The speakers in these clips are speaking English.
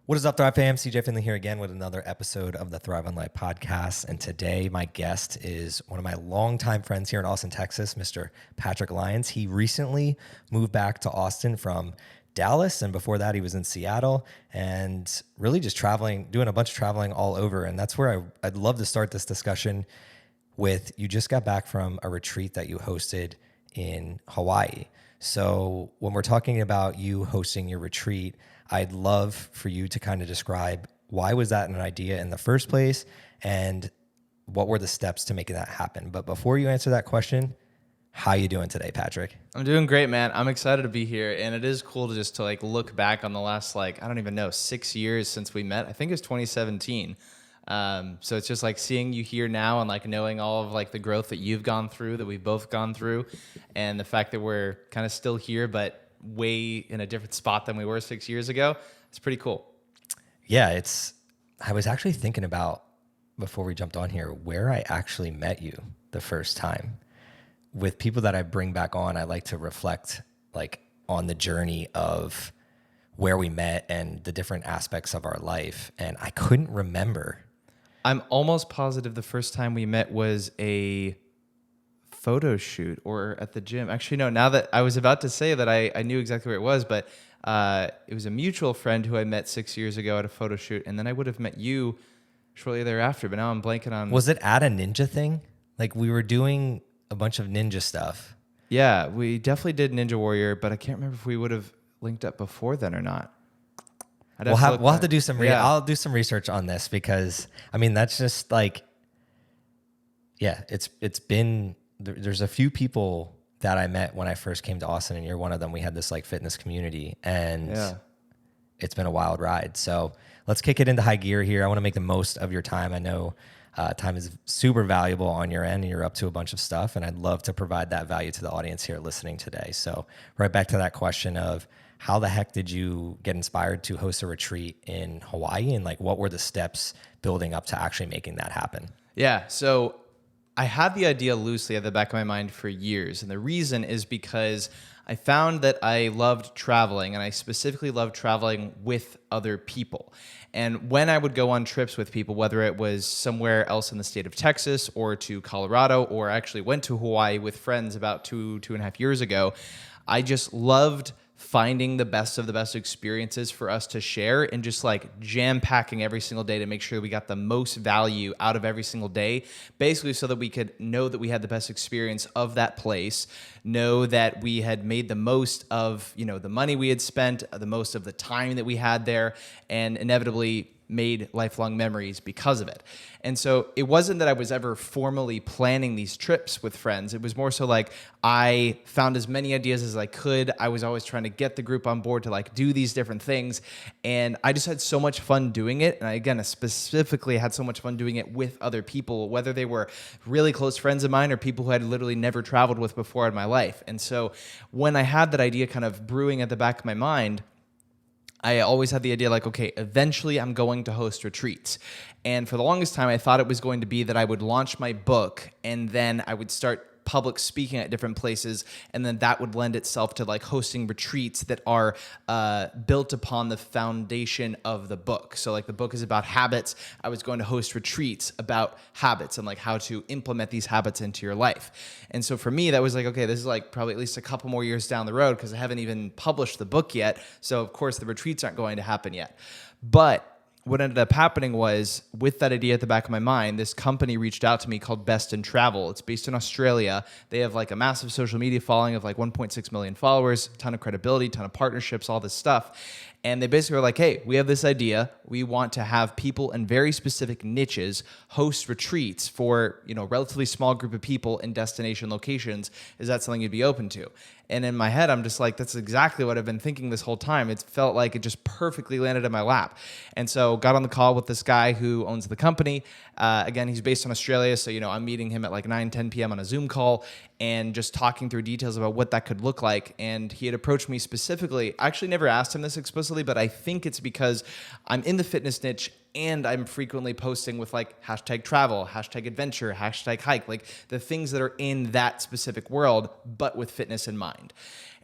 What is up, Thrive fam? CJ Finley here again with another episode of the Thrive on Life podcast. And today my guest is one of my longtime friends here in Austin, Texas, Mr. Patrick Lyons. He recently moved back to Austin from Dallas, and before that he was in Seattle and really just traveling, doing a bunch of traveling all over. And that's where I'd love to start this discussion with. You just got back from a retreat that you hosted in Hawaii. So when we're talking about you hosting your retreat, I'd love for you to kind of describe why was that an idea in the first place and what were the steps to making that happen. But before you answer that question, how you doing today, Patrick? I'm doing great, man. I'm excited to be here, and it is cool to just to look back on the last I don't even know 6 years since we met. I think it was 2017. So it's just seeing you here now and knowing all of the growth that you've gone through, that we've both gone through, and the fact that we're kind of still here, but way in a different spot than we were 6 years ago. It's pretty cool. Yeah, I was actually thinking about, before we jumped on here, where I actually met you the first time. With people that I bring back on, I like to reflect on the journey of where we met and the different aspects of our life. And I couldn't remember. I'm almost positive the first time we met was a photo shoot or at the gym. Actually, no, now that I was about to say that I knew exactly where it was, but it was a mutual friend who I met 6 years ago at a photo shoot. And then I would have met you shortly thereafter, but now I'm blanking on. Was it at a ninja thing? We were doing a bunch of ninja stuff. Yeah, we definitely did Ninja Warrior, but I can't remember if we would have linked up before then or not. We'll have to do some I'll do some research on this because that's just it's been, there's a few people that I met when I first came to Austin, and you're one of them. We had this fitness community, and it's been a wild ride. So let's kick it into high gear here. I want to make the most of your time. I know time is super valuable on your end, and you're up to a bunch of stuff, and I'd love to provide that value to the audience here listening today. So right back to that question of how the heck did you get inspired to host a retreat in Hawaii, and what were the steps building up to actually making that happen? Yeah, so I had the idea loosely at the back of my mind for years, and the reason is because I found that I loved traveling, and I specifically loved traveling with other people. And when I would go on trips with people, whether it was somewhere else in the state of Texas or to Colorado, or I actually went to Hawaii with friends about two and a half years ago, I just loved finding the best of the best experiences for us to share and just jam packing every single day to make sure we got the most value out of every single day, basically so that we could know that we had the best experience of that place, know that we had made the most of, the money we had spent, the most of the time that we had there, and inevitably made lifelong memories because of it. And so it wasn't that I was ever formally planning these trips with friends. It was more so I found as many ideas as I could. I was always trying to get the group on board to do these different things. And I just had so much fun doing it. And I specifically had so much fun doing it with other people, whether they were really close friends of mine or people who I had literally never traveled with before in my life. And so when I had that idea kind of brewing at the back of my mind, I always had the idea okay, eventually I'm going to host retreats. And for the longest time, I thought it was going to be that I would launch my book and then I would start public speaking at different places, and then that would lend itself to hosting retreats that are built upon the foundation of the book. So the book is about habits. I was going to host retreats about habits and how to implement these habits into your life. And so for me, that was okay, this is probably at least a couple more years down the road because I haven't even published the book yet. So of course the retreats aren't going to happen yet. But what ended up happening was, with that idea at the back of my mind, this company reached out to me called Best in Travel. It's based in Australia. They have a massive social media following of 1.6 million followers, ton of credibility, ton of partnerships, all this stuff. And they basically were hey, we have this idea. We want to have people in very specific niches host retreats for, a relatively small group of people in destination locations. Is that something you'd be open to? And in my head, I'm just that's exactly what I've been thinking this whole time. It felt like it just perfectly landed in my lap. And so got on the call with this guy who owns the company. Again, he's based in Australia. So, I'm meeting him at 9, 10 p.m. on a Zoom call and just talking through details about what that could look like. And he had approached me specifically. I actually never asked him this explicitly, but I think it's because I'm in the fitness niche and I'm frequently posting with hashtag travel, hashtag adventure, hashtag hike, the things that are in that specific world, but with fitness in mind.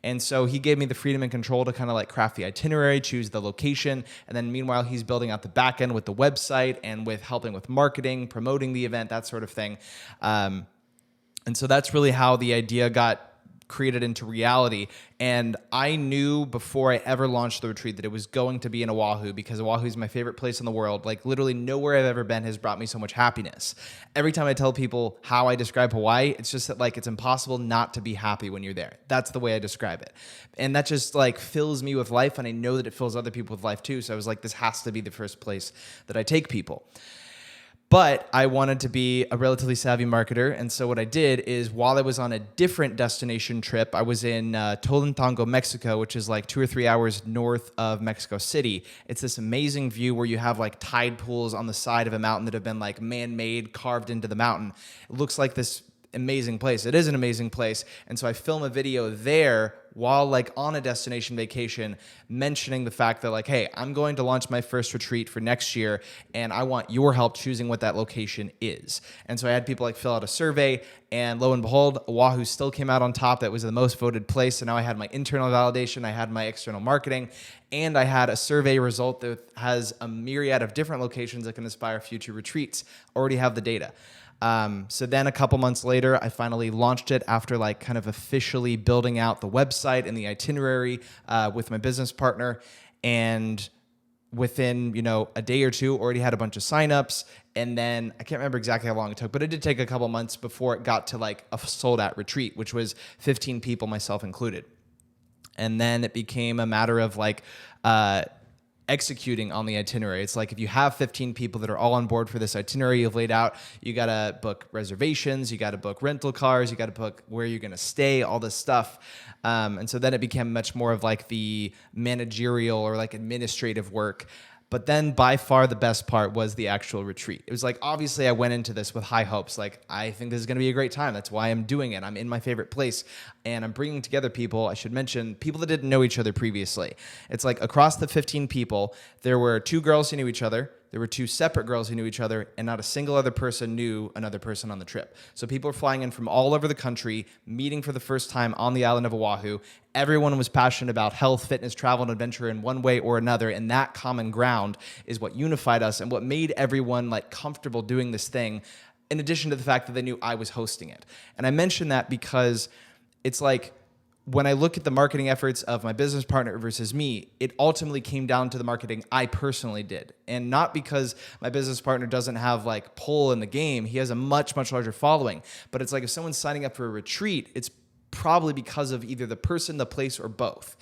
And so he gave me the freedom and control to kind of like craft the itinerary, choose the location. And then meanwhile, he's building out the back end with the website and with helping with marketing, promoting the event, that sort of thing. And so that's really how the idea got created into reality. And I knew before I ever launched the retreat that it was going to be in Oahu, because Oahu is my favorite place in the world. Like literally nowhere I've ever been has brought me so much happiness. Every time I tell people how I describe Hawaii, it's just that like it's impossible not to be happy when you're there. That's the way I describe it. And that just like fills me with life, and I know that it fills other people with life too. So I was like, this has to be the first place that I take people. But I wanted to be a relatively savvy marketer. And so what I did is, while I was on a different destination trip, I was in Tolantongo, Mexico, which is like 2 or 3 hours north of Mexico City. It's this amazing view where you have like tide pools on the side of a mountain that have been like man-made, carved into the mountain. It looks like this amazing place. It is an amazing place. And so I film a video there while like on a destination vacation, mentioning the fact that like, hey, I'm going to launch my first retreat for next year, and I want your help choosing what that location is. And so I had people like fill out a survey, and lo and behold, Oahu still came out on top. That was the most voted place. So now I had my internal validation, I had my external marketing, and I had a survey result that has a myriad of different locations that can inspire future retreats. Already have the data. So then a couple months later, I finally launched it after like kind of officially building out the website and the itinerary with my business partner. And within, a day or two, already had a bunch of signups. And then I can't remember exactly how long it took, but it did take a couple months before it got to like a sold out retreat, which was 15 people, myself included. And then it became a matter of like, executing on the itinerary. It's like if you have 15 people that are all on board for this itinerary you've laid out, you got to book reservations, you got to book rental cars, you got to book where you're going to stay, all this stuff. And so then it became much more of like the managerial or like administrative work. But then by far the best part was the actual retreat. It was like, obviously I went into this with high hopes. Like, I think this is going to be a great time. That's why I'm doing it. I'm in my favorite place, and I'm bringing together people. I should mention people that didn't know each other previously. It's like across the 15 people, there were 2 girls who knew each other. There were 2 separate girls who knew each other, and not a single other person knew another person on the trip. So people were flying in from all over the country, meeting for the first time on the island of Oahu. Everyone was passionate about health, fitness, travel, and adventure in one way or another, and that common ground is what unified us and what made everyone like comfortable doing this thing, in addition to the fact that they knew I was hosting it. And I mention that because it's like, when I look at the marketing efforts of my business partner versus me, it ultimately came down to the marketing I personally did. And not because my business partner doesn't have like pull in the game. He has a much, much larger following. But it's like if someone's signing up for a retreat, it's probably because of either the person, the place, or both.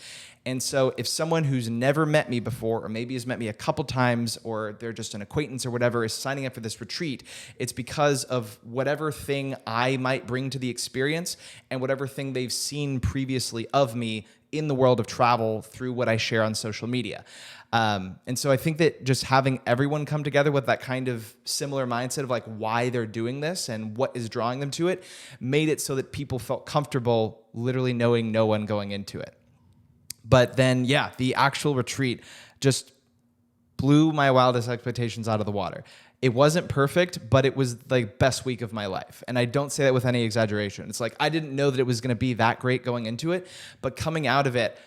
And so if someone who's never met me before, or maybe has met me a couple times, or they're just an acquaintance or whatever, is signing up for this retreat, it's because of whatever thing I might bring to the experience and whatever thing they've seen previously of me in the world of travel through what I share on social media. And so I think that just having everyone come together with that kind of similar mindset of like why they're doing this and what is drawing them to it made it so that people felt comfortable literally knowing no one going into it. But then, yeah, the actual retreat just blew my wildest expectations out of the water. It wasn't perfect, but it was the best week of my life. And I don't say that with any exaggeration. It's like I didn't know that it was going to be that great going into it, but coming out of it,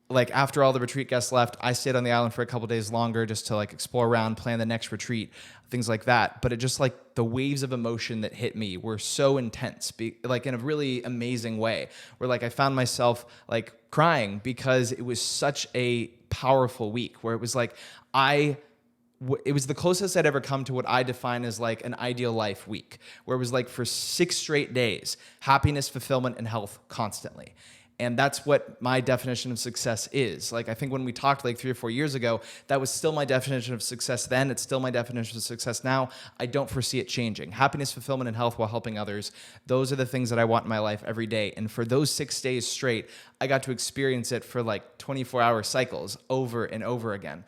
like after all the retreat guests left, I stayed on the island for a couple days longer just to like explore around, plan the next retreat, things like that. But it just like the waves of emotion that hit me were so intense, like in a really amazing way, where like I found myself like crying because it was such a powerful week where it was like it was the closest I'd ever come to what I define as like an ideal life week, where it was like for 6 straight days, happiness, fulfillment, and health constantly. And that's what my definition of success is. Like, I think when we talked like 3 or 4 years ago, that was still my definition of success then. It's still my definition of success now. I don't foresee it changing. Happiness, fulfillment, and health while helping others. Those are the things that I want in my life every day. And for those 6 days straight, I got to experience it for like 24-hour cycles over and over again.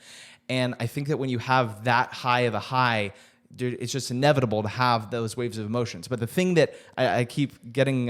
And I think that when you have that high of a high, it's just inevitable to have those waves of emotions. But the thing that I keep getting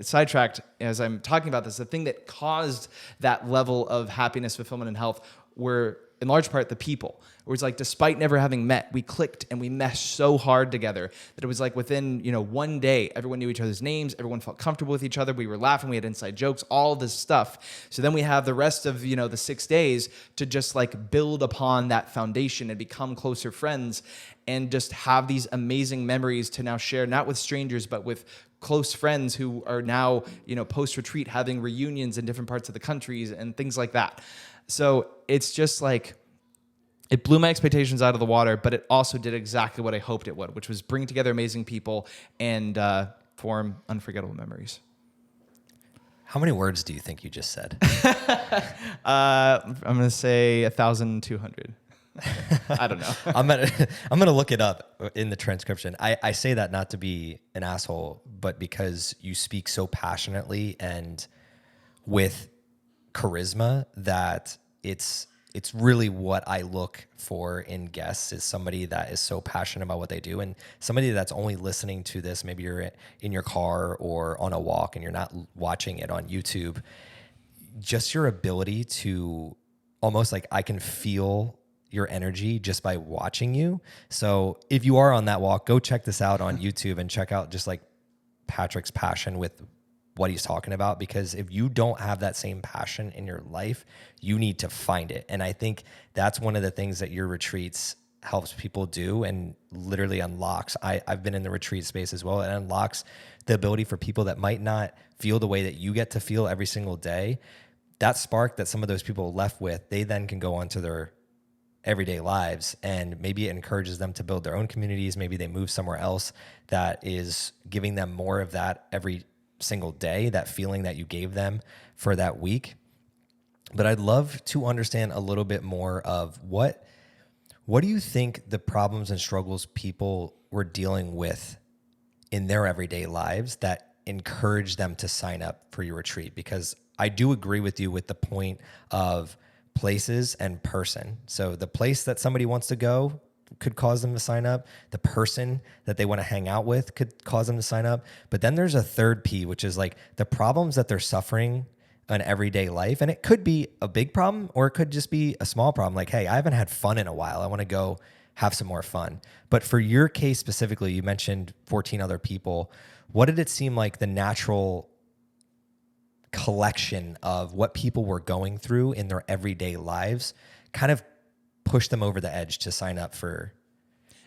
sidetracked as I'm talking about this, the thing that caused that level of happiness, fulfillment, and health were in large part the people. It was like, despite never having met, we clicked and we meshed so hard together that it was like within, one day, everyone knew each other's names. Everyone felt comfortable with each other. We were laughing. We had inside jokes, all this stuff. So then we have the rest of, the 6 days to just like build upon that foundation and become closer friends and just have these amazing memories to now share, not with strangers, but with close friends who are now, post-retreat having reunions in different parts of the countries and things like that. So it's just like, it blew my expectations out of the water, but it also did exactly what I hoped it would, which was bring together amazing people and form unforgettable memories. How many words do you think you just said? I'm going to say 1,200. I don't know. I'm gonna look it up in the transcription. I say that not to be an asshole, but because you speak so passionately and with charisma that it's really what I look for in guests, is somebody that is so passionate about what they do, and somebody that's only listening to this. Maybe you're in your car or on a walk and you're not watching it on YouTube. Just your ability to almost like, I can feel your energy just by watching you. So if you are on that walk, go check this out on YouTube and check out just like Patrick's passion with what he's talking about, because if you don't have that same passion in your life, you need to find it. And I think that's one of the things that your retreats helps people do and literally unlocks. I've been in the retreat space as well. It unlocks the ability for people that might not feel the way that you get to feel every single day. That spark that some of those people left with, they then can go on to their everyday lives, and maybe it encourages them to build their own communities. Maybe they move somewhere else that is giving them more of that every single day, that feeling that you gave them for that week. But I'd love to understand a little bit more of what do you think the problems and struggles people were dealing with in their everyday lives that encouraged them to sign up for your retreat? Because I do agree with you with the point of places and person. So the place that somebody wants to go could cause them to sign up. The person that they want to hang out with could cause them to sign up. But then there's a third P, which is like the problems that they're suffering in everyday life. And it could be a big problem, or it could just be a small problem. Like, hey, I haven't had fun in a while. I want to go have some more fun. But for your case specifically, you mentioned 14 other people. What did it seem like the natural collection of what people were going through in their everyday lives kind of pushed them over the edge to sign up for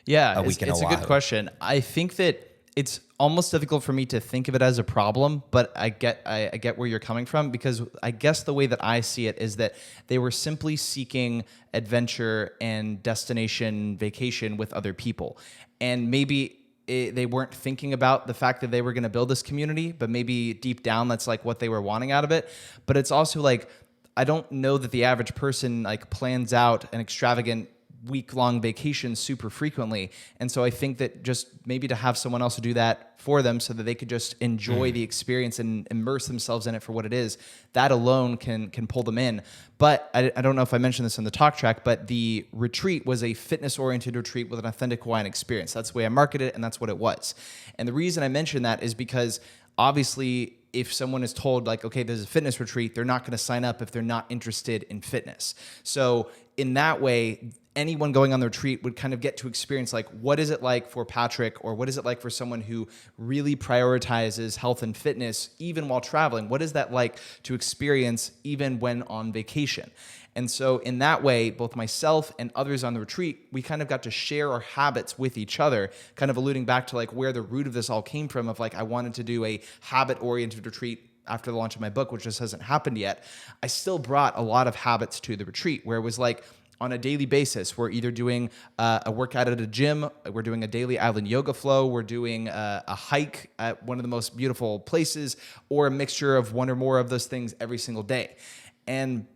a week in Oahu? It's a good question. I think that it's almost difficult for me to think of it as a problem, but I get where you're coming from, because I guess the way that I see it is that they were simply seeking adventure and destination vacation with other people. And maybe they weren't thinking about the fact that they were going to build this community, but maybe deep down that's like what they were wanting out of it. But it's also like, I don't know that the average person like plans out an extravagant week-long vacation super frequently. And so I think that just maybe to have someone else do that for them so that they could just enjoy the experience and immerse themselves in it for what it is, that alone can pull them in. But I don't know if I mentioned this in the talk track, but the retreat was a fitness-oriented retreat with an authentic Hawaiian experience. That's the way I marketed it, and that's what it was. And the reason I mention that is because obviously if someone is told like, okay, there's a fitness retreat, they're not going to sign up if they're not interested in fitness. So in that way, anyone going on the retreat would kind of get to experience like, what is it like for Patrick, or what is it like for someone who really prioritizes health and fitness even while traveling? What is that like to experience even when on vacation? And so in that way, both myself and others on the retreat, we kind of got to share our habits with each other, kind of alluding back to like where the root of this all came from, of like, I wanted to do a habit-oriented retreat after the launch of my book, which just hasn't happened yet. I still brought a lot of habits to the retreat, where it was like, on a daily basis, we're either doing a workout at a gym, we're doing a daily island yoga flow, we're doing a hike at one of the most beautiful places, or a mixture of one or more of those things every single day. And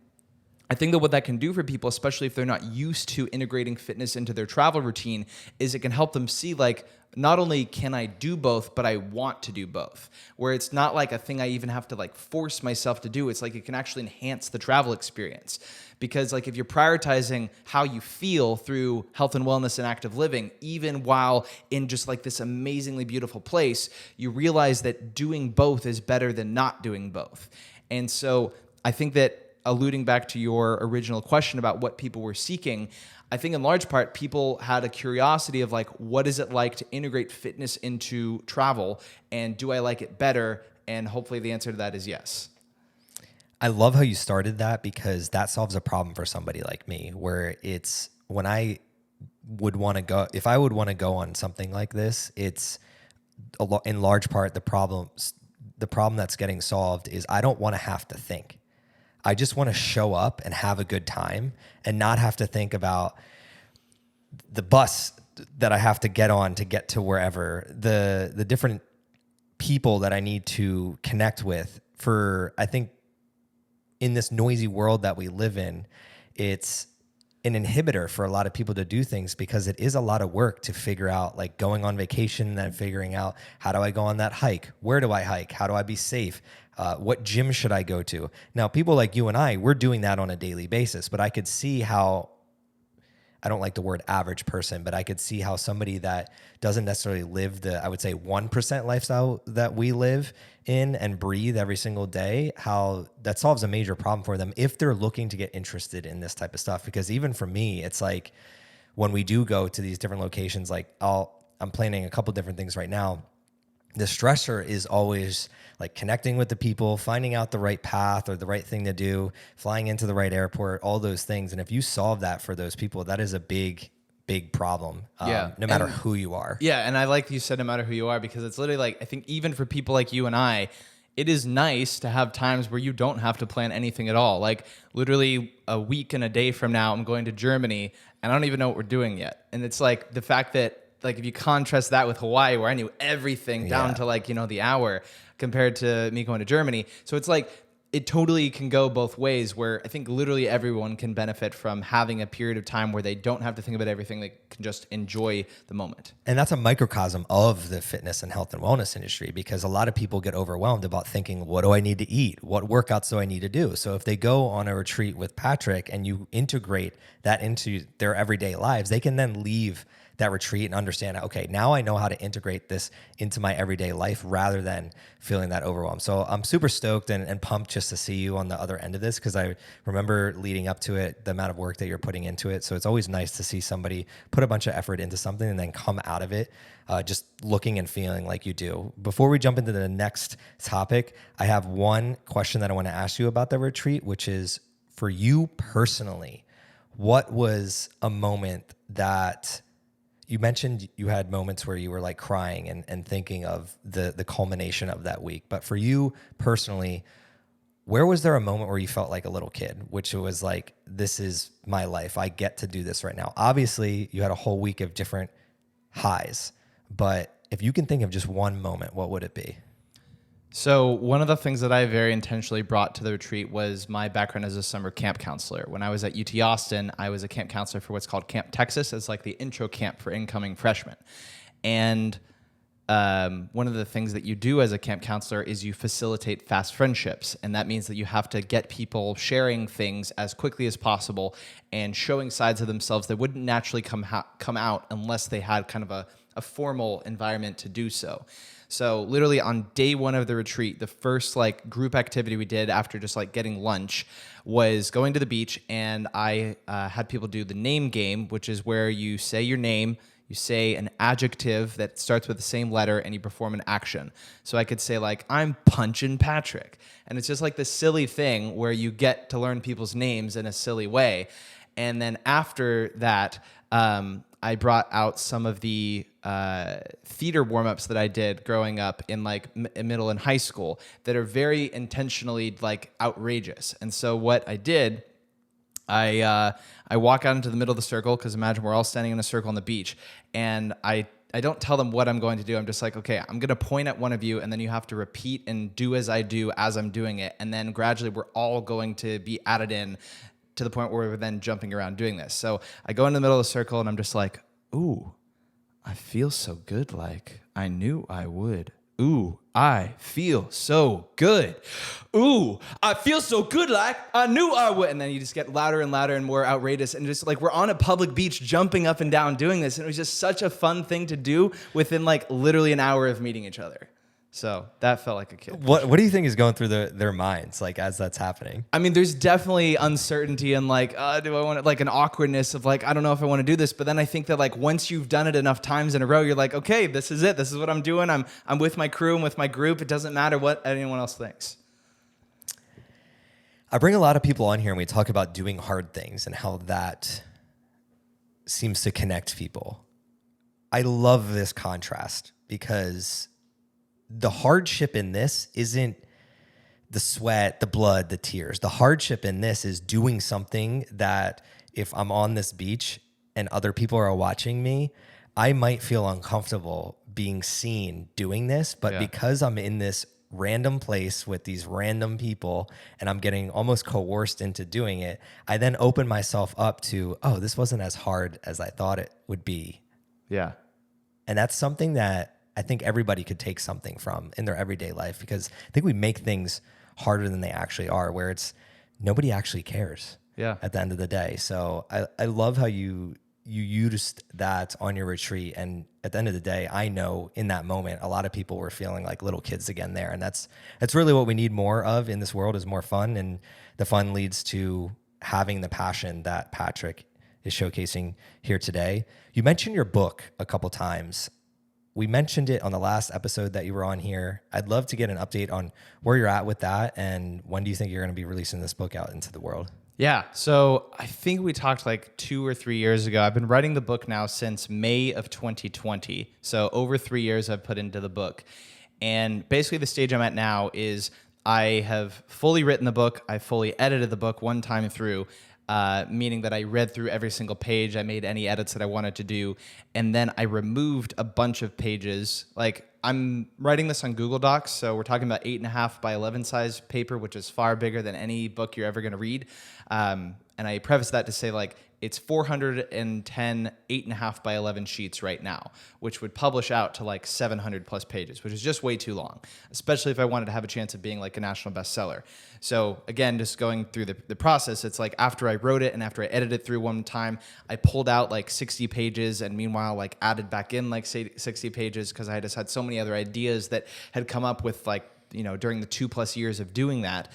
I think that what that can do for people, especially if they're not used to integrating fitness into their travel routine, is it can help them see like, not only can I do both, but I want to do both, where it's not like a thing I even have to like force myself to do. It's like it can actually enhance the travel experience. Because like if you're prioritizing how you feel through health and wellness and active living, even while in just like this amazingly beautiful place, you realize that doing both is better than not doing both. And so I think that alluding back to your original question about what people were seeking, I think in large part, people had a curiosity of like, what is it like to integrate fitness into travel? And do I like it better? And hopefully the answer to that is yes. I love how you started that, because that solves a problem for somebody like me, where it's when I would want to go, if I would want to go on something like this, it's in large part the problem that's getting solved is I don't want to have to think. I just want to show up and have a good time and not have to think about the bus that I have to get on to get to wherever, the different people that I need to connect with. For, I think, in this noisy world that we live in, it's an inhibitor for a lot of people to do things, because it is a lot of work to figure out, like going on vacation and then figuring out, how do I go on that hike? Where do I hike? How do I be safe? What gym should I go to? Now, people like you and I, we're doing that on a daily basis, but I could see how, I don't like the word average person, but I could see how somebody that doesn't necessarily live the, I would say 1% lifestyle that we live in and breathe every single day, how that solves a major problem for them if they're looking to get interested in this type of stuff. Because even for me, it's like when we do go to these different locations, like I'm planning a couple different things right now. The stressor is always like connecting with the people, finding out the right path or the right thing to do, flying into the right airport, all those things. And if you solve that for those people, that is a big problem, no matter who you are. Yeah, and I like you said, no matter who you are, because it's literally like, I think even for people like you and I, it is nice to have times where you don't have to plan anything at all. Like literally a week and a day from now, I'm going to Germany and I don't even know what we're doing yet. And it's like the fact that, like, if you contrast that with Hawaii, where I knew everything down to like, the hour, compared to me going to Germany. So it's like, it totally can go both ways, where I think literally everyone can benefit from having a period of time where they don't have to think about everything. They can just enjoy the moment. And that's a microcosm of the fitness and health and wellness industry, because a lot of people get overwhelmed about thinking, what do I need to eat? What workouts do I need to do? So if they go on a retreat with Patrick and you integrate that into their everyday lives, they can then leave that retreat and understand, okay, now I know how to integrate this into my everyday life rather than feeling that overwhelmed. So I'm super stoked and pumped just to see you on the other end of this, because I remember leading up to it, the amount of work that you're putting into it. So it's always nice to see somebody put a bunch of effort into something and then come out of it just looking and feeling like you do. Before we jump into the next topic, I have one question that I want to ask you about the retreat, which is, for you personally, what was a moment that you mentioned you had moments where you were like crying and thinking of the culmination of that week. But for you personally, where was there a moment where you felt like a little kid, which was like, this is my life. I get to do this right now. Obviously, you had a whole week of different highs, but if you can think of just one moment, what would it be? So one of the things that I very intentionally brought to the retreat was my background as a summer camp counselor. When I was at UT Austin, I was a camp counselor for what's called Camp Texas. It's like the intro camp for incoming freshmen. And one of the things that you do as a camp counselor is you facilitate fast friendships. And that means that you have to get people sharing things as quickly as possible and showing sides of themselves that wouldn't naturally come out unless they had kind of a formal environment to do so. So literally on day one of the retreat, the first like group activity we did after just like getting lunch was going to the beach, and I had people do the name game, which is where you say your name, you say an adjective that starts with the same letter, and you perform an action. So I could say like, I'm punching Patrick. And it's just like this silly thing where you get to learn people's names in a silly way. And then after that, I brought out some of the theater warm-ups that I did growing up in like middle and high school that are very intentionally like outrageous. And so what I did, I walk out into the middle of the circle, because imagine we're all standing in a circle on the beach, and I don't tell them what I'm going to do. I'm just like, okay, I'm going to point at one of you, and then you have to repeat and do as I do as I'm doing it. And then gradually we're all going to be added in to the point where we're then jumping around doing this. So I go in the middle of the circle and I'm just like, ooh, I feel so good, like I knew I would. Ooh, I feel so good. Ooh, I feel so good, like I knew I would. And then you just get louder and louder and more outrageous. And just like we're on a public beach jumping up and down doing this. And it was just such a fun thing to do within like literally an hour of meeting each other. So that felt like a kid. What do you think is going through their minds like as that's happening? I mean, there's definitely uncertainty and like, do I want to, like an awkwardness of like, I don't know if I want to do this. But then I think that like once you've done it enough times in a row, you're like, okay, this is it. This is what I'm doing. I'm with my crew and with my group. It doesn't matter what anyone else thinks. I bring a lot of people on here and we talk about doing hard things and how that seems to connect people. I love this contrast because the hardship in this isn't the sweat, the blood, the tears. The hardship in this is doing something that if I'm on this beach and other people are watching me, I might feel uncomfortable being seen doing this. But because I'm in this random place with these random people and I'm getting almost coerced into doing it, I then open myself up to, oh, this wasn't as hard as I thought it would be. Yeah. And that's something that I think everybody could take something from in their everyday life, because I think we make things harder than they actually are, where it's nobody actually cares at the end of the day. So I love how you used that on your retreat. And at the end of the day, I know in that moment, a lot of people were feeling like little kids again there. And that's really what we need more of in this world, is more fun. And the fun leads to having the passion that Patrick is showcasing here today. You mentioned your book a couple times. We mentioned it on the last episode that you were on here. I'd love to get an update on where you're at with that, and when do you think you're going to be releasing this book out into the world? Yeah. So I think we talked like 2 or 3 years ago. I've been writing the book now since May of 2020. So over 3 years I've put into the book. And basically the stage I'm at now is I have fully written the book. I fully edited the book one time through, meaning that I read through every single page. I made any edits that I wanted to do. And then I removed a bunch of pages. Like, I'm writing this on Google Docs, so we're talking about 8.5 by 11 size paper, which is far bigger than any book you're ever going to read. And I preface that to say, like, it's 410 8.5 by 11 sheets right now, which would publish out to like 700 plus pages, which is just way too long, especially if I wanted to have a chance of being like a national bestseller. So again, just going through the process, it's like after I wrote it and after I edited it through one time, I pulled out like 60 pages and meanwhile like added back in like 60 pages because I just had so many other ideas that had come up with like, you know, during the 2+ years of doing that.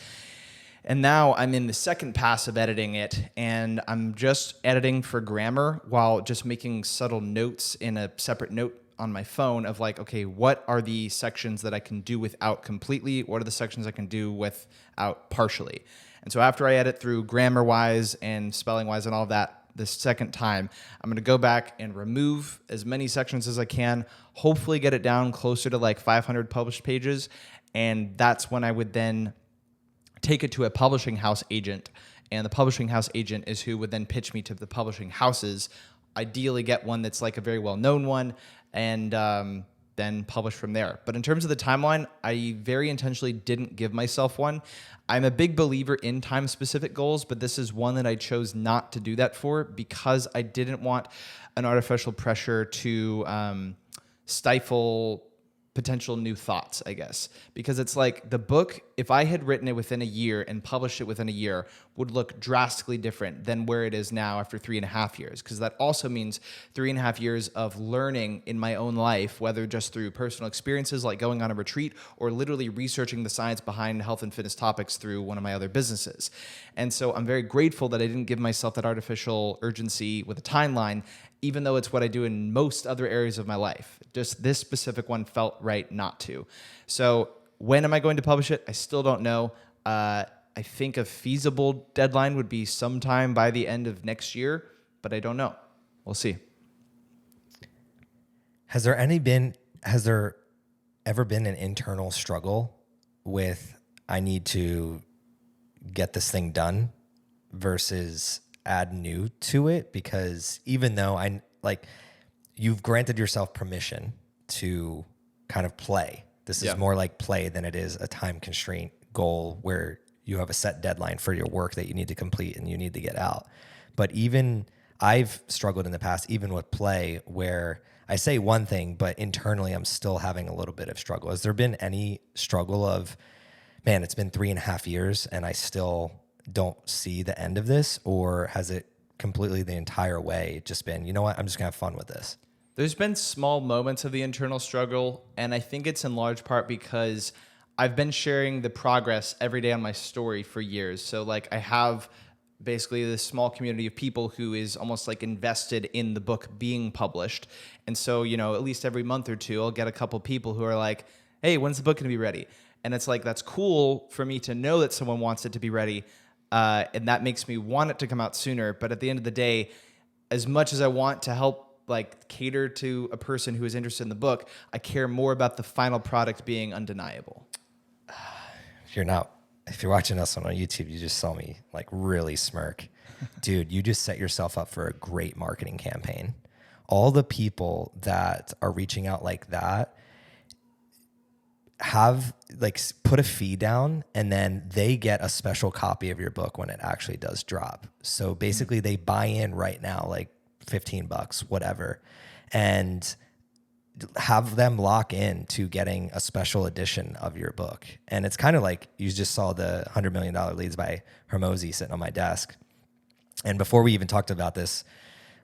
And now I'm in the second pass of editing it, and I'm just editing for grammar while just making subtle notes in a separate note on my phone of like, okay, what are the sections that I can do without completely? What are the sections I can do without partially? And so after I edit through grammar-wise and spelling-wise and all of that the second time, I'm going to go back and remove as many sections as I can, hopefully get it down closer to like 500 published pages, and that's when I would then take it to a publishing house agent, and the publishing house agent is who would then pitch me to the publishing houses, ideally get one that's like a very well-known one, and then publish from there. But in terms of the timeline, I very intentionally didn't give myself one. I'm a big believer in time-specific goals, but this is one that I chose not to do that for because I didn't want an artificial pressure to stifle potential new thoughts, I guess. Because it's like the book, if I had written it within a year and published it within a year, would look drastically different than where it is now after 3.5 years. Because that also means 3.5 years of learning in my own life, whether just through personal experiences like going on a retreat or literally researching the science behind health and fitness topics through one of my other businesses. And so I'm very grateful that I didn't give myself that artificial urgency with a timeline, even though it's what I do in most other areas of my life. Just this specific one felt right not to. So when am I going to publish it? I still don't know. I think a feasible deadline would be sometime by the end of next year, but I don't know. We'll see. Has there ever been an internal struggle with, I need to get this thing done versus add new to it? Because even though you've granted yourself permission to kind of play. This is more like play than it is a time constraint goal where you have a set deadline for your work that you need to complete and you need to get out. But even I've struggled in the past, even with play, where I say one thing, but internally I'm still having a little bit of struggle. Has there been any struggle of, man, it's been 3.5 years and I still don't see the end of this? Or has it completely the entire way just been, you know what, I'm just gonna have fun with this? There's been small moments of the internal struggle, and I think it's in large part because I've been sharing the progress every day on my story for years. So like I have basically this small community of people who is almost like invested in the book being published. And so, at least every month or two, I'll get a couple people who are like, hey, when's the book going to be ready? And it's like, that's cool for me to know that someone wants it to be ready. And that makes me want it to come out sooner. But at the end of the day, as much as I want to help like cater to a person who is interested in the book, I care more about the final product being undeniable. If you're watching us on YouTube, you just saw me like really smirk. Dude, you just set yourself up for a great marketing campaign. All the people that are reaching out like that have like put a fee down, and then they get a special copy of your book when it actually does drop. So basically they buy in right now, like $15, whatever, and have them lock in to getting a special edition of your book. And it's kind of like you just saw the $100 million Leads by Hermosi sitting on my desk. And before we even talked about this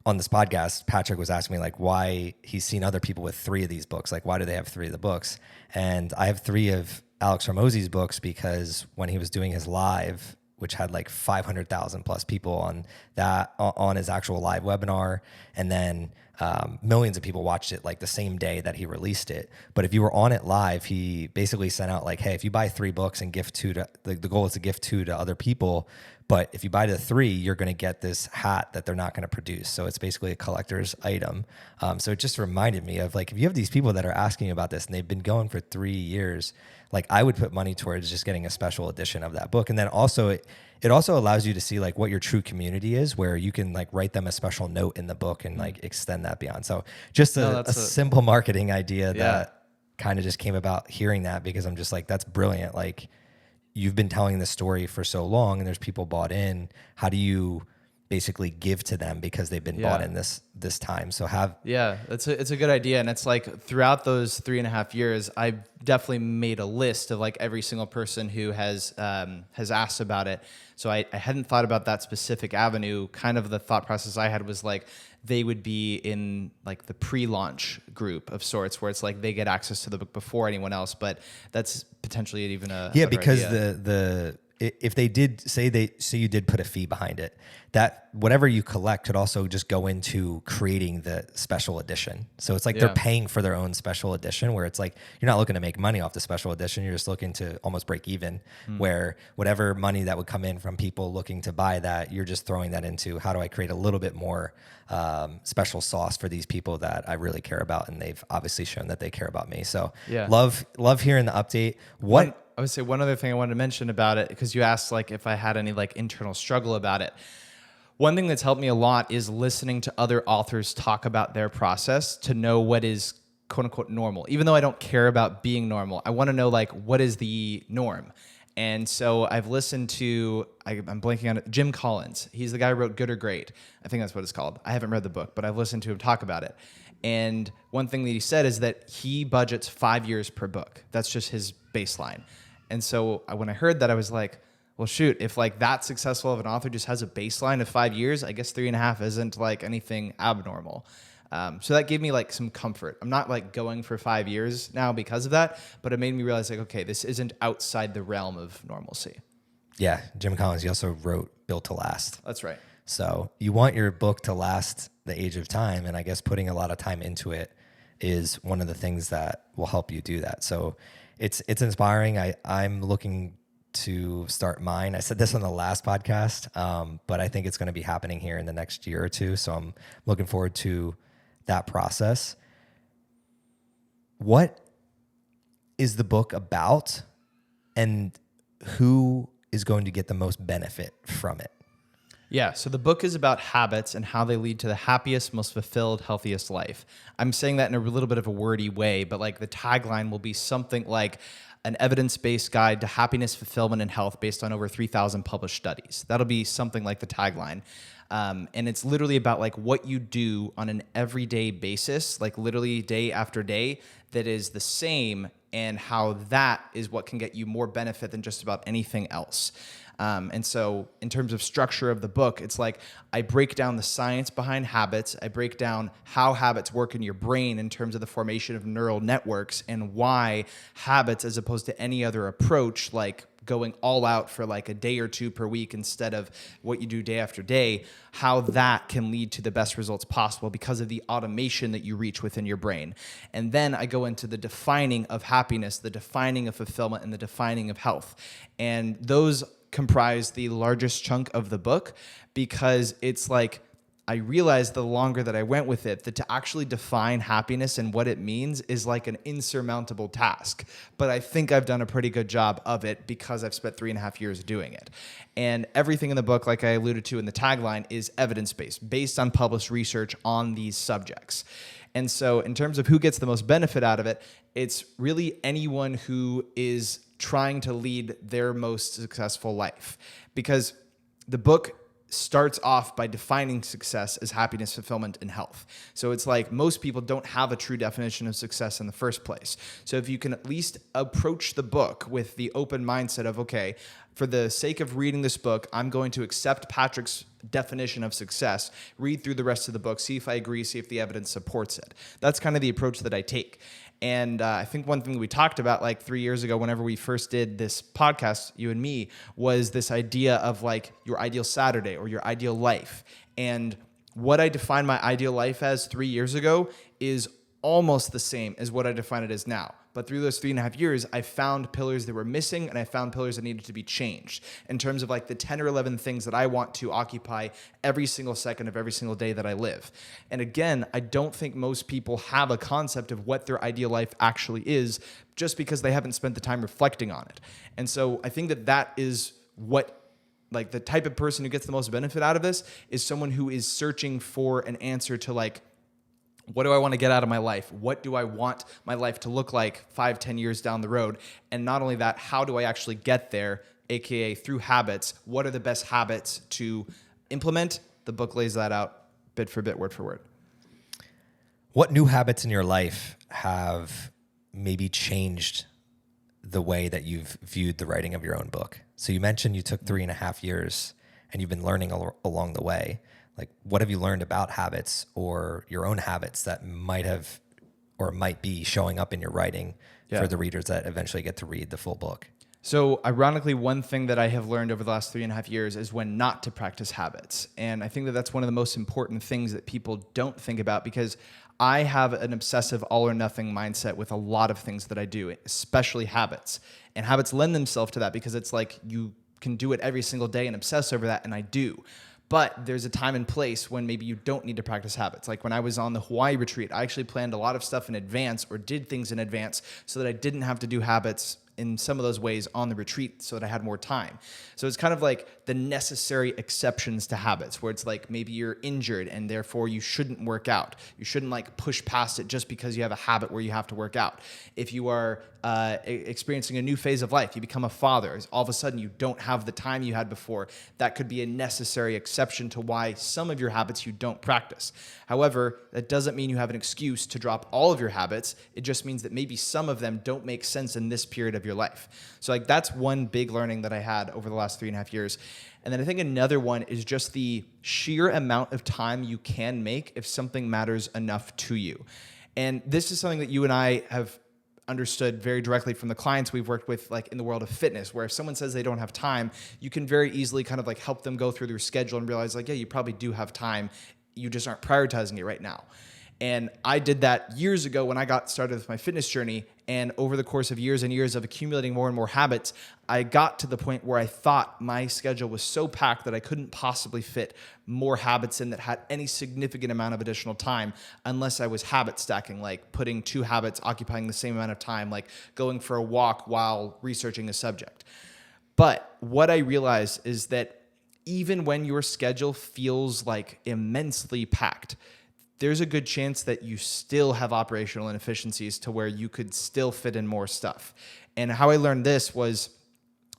on this podcast, Patrick was asking me like why he's seen other people with 3 of these books. Like, why do they have 3 of the books? And I have 3 of Alex Hermosi's books because when he was doing his live, which had like 500,000 plus people on that, on his actual live webinar, and then millions of people watched it like the same day that he released it. But if you were on it live, he basically sent out like, hey, if you buy 3 books and gift 2 to, the goal is to gift 2 to other people. But if you buy the 3, you're going to get this hat that they're not going to produce. So it's basically a collector's item. So it just reminded me of like, if you have these people that are asking about this and they've been going for 3 years, like I would put money towards just getting a special edition of that book. And then also it also allows you to see like what your true community is, where you can like write them a special note in the book and like extend that beyond. So just a simple marketing idea that kind of just came about hearing that, because I'm just like, that's brilliant. Like, you've been telling this story for so long and there's people bought in. How do you basically give to them because they've been bought in this time? So it's a good idea. And it's like throughout those 3.5 years, I definitely made a list of like every single person who has asked about it. So I hadn't thought about that specific avenue. Kind of the thought process I had was like, they would be in like the pre-launch group of sorts, where it's like they get access to the book before anyone else. But that's potentially even a because idea. If they did say you did put a fee behind it, that whatever you collect could also just go into creating the special edition. So it's like they're paying for their own special edition, where it's like you're not looking to make money off the special edition. You're just looking to almost break even, where whatever money that would come in from people looking to buy that, you're just throwing that into how do I create a little bit more special sauce for these people that I really care about. And they've obviously shown that they care about me. So love hearing the update. I would say one other thing I wanted to mention about it, because you asked like if I had any like internal struggle about it. One thing that's helped me a lot is listening to other authors talk about their process to know what is quote unquote normal. Even though I don't care about being normal, I want to know like what is the norm. And so I've listened to, I'm blanking on it, Jim Collins. He's the guy who wrote Good or Great. I think that's what it's called. I haven't read the book, but I've listened to him talk about it. And one thing that he said is that he budgets 5 years per book. That's just his baseline. And so when I heard that, I was like, well, shoot, if like that successful of an author just has a baseline of 5 years, I guess 3.5 isn't like anything abnormal. So that gave me like some comfort. I'm not like going for 5 years now because of that, but it made me realize like, okay, this isn't outside the realm of normalcy. Yeah. Jim Collins, he also wrote Built to Last. That's right. So you want your book to last the age of time. And I guess putting a lot of time into it is one of the things that will help you do that. So it's inspiring. I'm looking to start mine. I said this on the last podcast, but I think it's going to be happening here in the next year or two. So I'm looking forward to that process. What is the book about, and who is going to get the most benefit from it? Yeah, so the book is about habits and how they lead to the happiest, most fulfilled, healthiest life. I'm saying that in a little bit of a wordy way, but like the tagline will be something like an evidence-based guide to happiness, fulfillment, and health based on over 3,000 published studies. That'll be something like the tagline. And it's literally about like what you do on an everyday basis, like literally day after day, that is the same and how that is what can get you more benefit than just about anything else. And so in terms of structure of the book, it's like I break down the science behind habits. I break down how habits work in your brain in terms of the formation of neural networks and why habits, as opposed to any other approach, like going all out for like a day or two per week instead of what you do day after day, how that can lead to the best results possible because of the automation that you reach within your brain. And then I go into the defining of happiness, the defining of fulfillment, and the defining of health. And those comprise the largest chunk of the book, because it's like I realized the longer that I went with it, that to actually define happiness and what it means is like an insurmountable task. But I think I've done a pretty good job of it because I've spent 3.5 years doing it. And everything in the book, like I alluded to in the tagline, is evidence-based, based on published research on these subjects. And so in terms of who gets the most benefit out of it, it's really anyone who is trying to lead their most successful life. Because the book starts off by defining success as happiness, fulfillment, and health. So it's like most people don't have a true definition of success in the first place. So if you can at least approach the book with the open mindset of, okay, for the sake of reading this book, I'm going to accept Patrick's definition of success, read through the rest of the book, see if I agree, see if the evidence supports it. That's kind of the approach that I take. And I think one thing that we talked about like 3 years ago, whenever we first did this podcast, you and me, was this idea of like your ideal Saturday or your ideal life. And what I defined my ideal life as 3 years ago is almost the same as what I define it as now. But through those 3.5 years, I found pillars that were missing, and I found pillars that needed to be changed in terms of like the 10 or 11 things that I want to occupy every single second of every single day that I live. And again, I don't think most people have a concept of what their ideal life actually is just because they haven't spent the time reflecting on it. And so I think that that is what, like, the type of person who gets the most benefit out of this is someone who is searching for an answer to like, what do I want to get out of my life? What do I want my life to look like 5-10 years down the road? And not only that, how do I actually get there, AKA through habits? What are the best habits to implement? The book lays that out bit for bit, word for word. What new habits in your life have maybe changed the way that you've viewed the writing of your own book? So you mentioned you took 3.5 years and you've been learning along the way. Like, what have you learned about habits or your own habits that might have or might be showing up in your writing for the readers that eventually get to read the full book? So ironically, one thing that I have learned over the last 3.5 years is when not to practice habits. And I think that that's one of the most important things that people don't think about, because I have an obsessive all or nothing mindset with a lot of things that I do, especially habits. And habits lend themselves to that because it's like you can do it every single day and obsess over that, and I do. But there's a time and place when maybe you don't need to practice habits. Like when I was on the Hawaii retreat, I actually planned a lot of stuff in advance or did things in advance so that I didn't have to do habits in some of those ways on the retreat so that I had more time. So it's kind of like the necessary exceptions to habits, where it's like maybe you're injured and therefore you shouldn't work out. You shouldn't like push past it just because you have a habit where you have to work out. If you are experiencing a new phase of life, you become a father, all of a sudden you don't have the time you had before. That could be a necessary exception to why some of your habits you don't practice. However, that doesn't mean you have an excuse to drop all of your habits. It just means that maybe some of them don't make sense in this period of your life. So like that's one big learning that I had over the last 3.5 years. And then I think another one is just the sheer amount of time you can make if something matters enough to you. And this is something that you and I have understood very directly from the clients we've worked with, like in the world of fitness, where if someone says they don't have time, you can very easily kind of like help them go through their schedule and realize like, yeah, you probably do have time. You just aren't prioritizing it right now. And I did that years ago when I got started with my fitness journey. And over the course of years and years of accumulating more and more habits, I got to the point where I thought my schedule was so packed that I couldn't possibly fit more habits in that had any significant amount of additional time unless I was habit stacking, like putting 2 habits occupying the same amount of time, like going for a walk while researching a subject. But what I realized is that even when your schedule feels like immensely packed, there's a good chance that you still have operational inefficiencies to where you could still fit in more stuff. And how I learned this was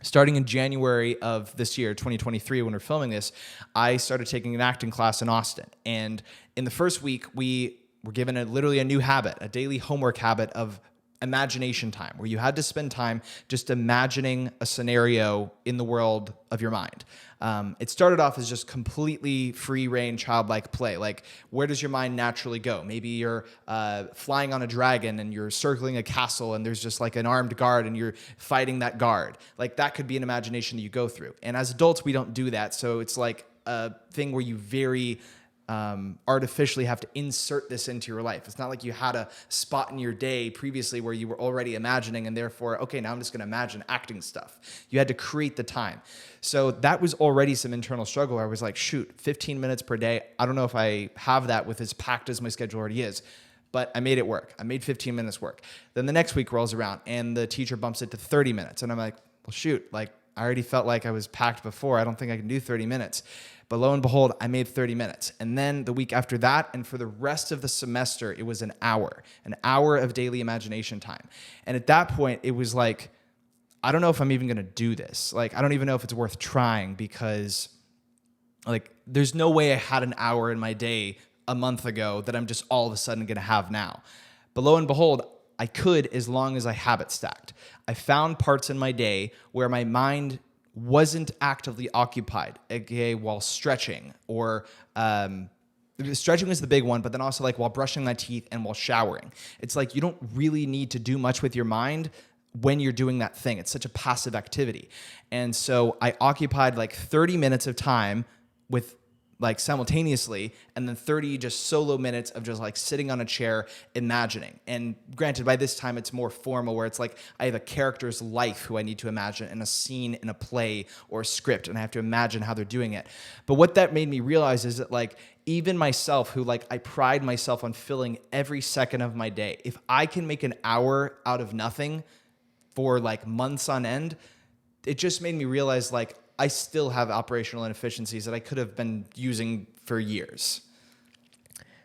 starting in January of this year, 2023, when we're filming this, I started taking an acting class in Austin. And in the first week, we were given literally a new habit, a daily homework habit of imagination time, where you had to spend time just imagining a scenario in the world of your mind. It started off as just completely free reign, childlike play. Like, where does your mind naturally go? Maybe you're flying on a dragon and you're circling a castle and there's just like an armed guard and you're fighting that guard. Like, that could be an imagination that you go through. And as adults, we don't do that. So it's like a thing where you very artificially have to insert this into your life. It's not like you had a spot in your day previously where you were already imagining and therefore, okay, now I'm just going to imagine acting stuff. You had to create the time. So that was already some internal struggle where I was like, shoot, 15 minutes per day. I don't know if I have that with as packed as my schedule already is, but I made it work. I made 15 minutes work. Then the next week rolls around and the teacher bumps it to 30 minutes. And I'm like, well, shoot, like I already felt like I was packed before. I don't think I can do 30 minutes. But lo and behold, I made 30 minutes. And then the week after that, and for the rest of the semester, it was an hour of daily imagination time. And at that point, it was like, I don't know if I'm even going to do this. Like, I don't even know if it's worth trying because like, there's no way I had an hour in my day a month ago that I'm just all of a sudden going to have now. But lo and behold, I could, as long as I habit stacked. I found parts in my day where my mind wasn't actively occupied, aka while stretching or stretching was the big one, but then also like while brushing my teeth and while showering. It's like you don't really need to do much with your mind when you're doing that thing. It's such a passive activity. And so I occupied like 30 minutes of time with like simultaneously, and then 30 just solo minutes of just like sitting on a chair imagining. And granted, by this time it's more formal where it's like I have a character's life who I need to imagine in a scene in a play or a script, and I have to imagine how they're doing it. But what that made me realize is that like even myself, who like I pride myself on filling every second of my day, if I can make an hour out of nothing for like months on end, it just made me realize like I still have operational inefficiencies that I could have been using for years.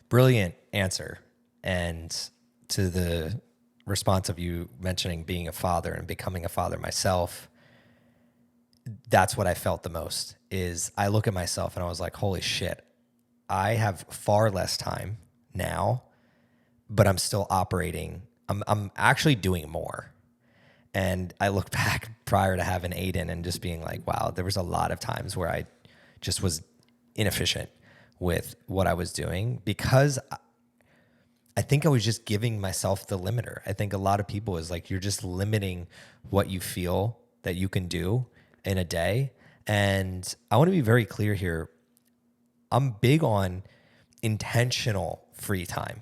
Brilliant answer. And to the response of you mentioning being a father and becoming a father myself, that's what I felt the most is I look at myself and I was like, holy shit, I have far less time now, but I'm still operating. I'm actually doing more. And I look back prior to having Aiden and just being like, wow, there was a lot of times where I just was inefficient with what I was doing because I think I was just giving myself the limiter. I think a lot of people is like, you're just limiting what you feel that you can do in a day. And I want to be very clear here. I'm big on intentional free time.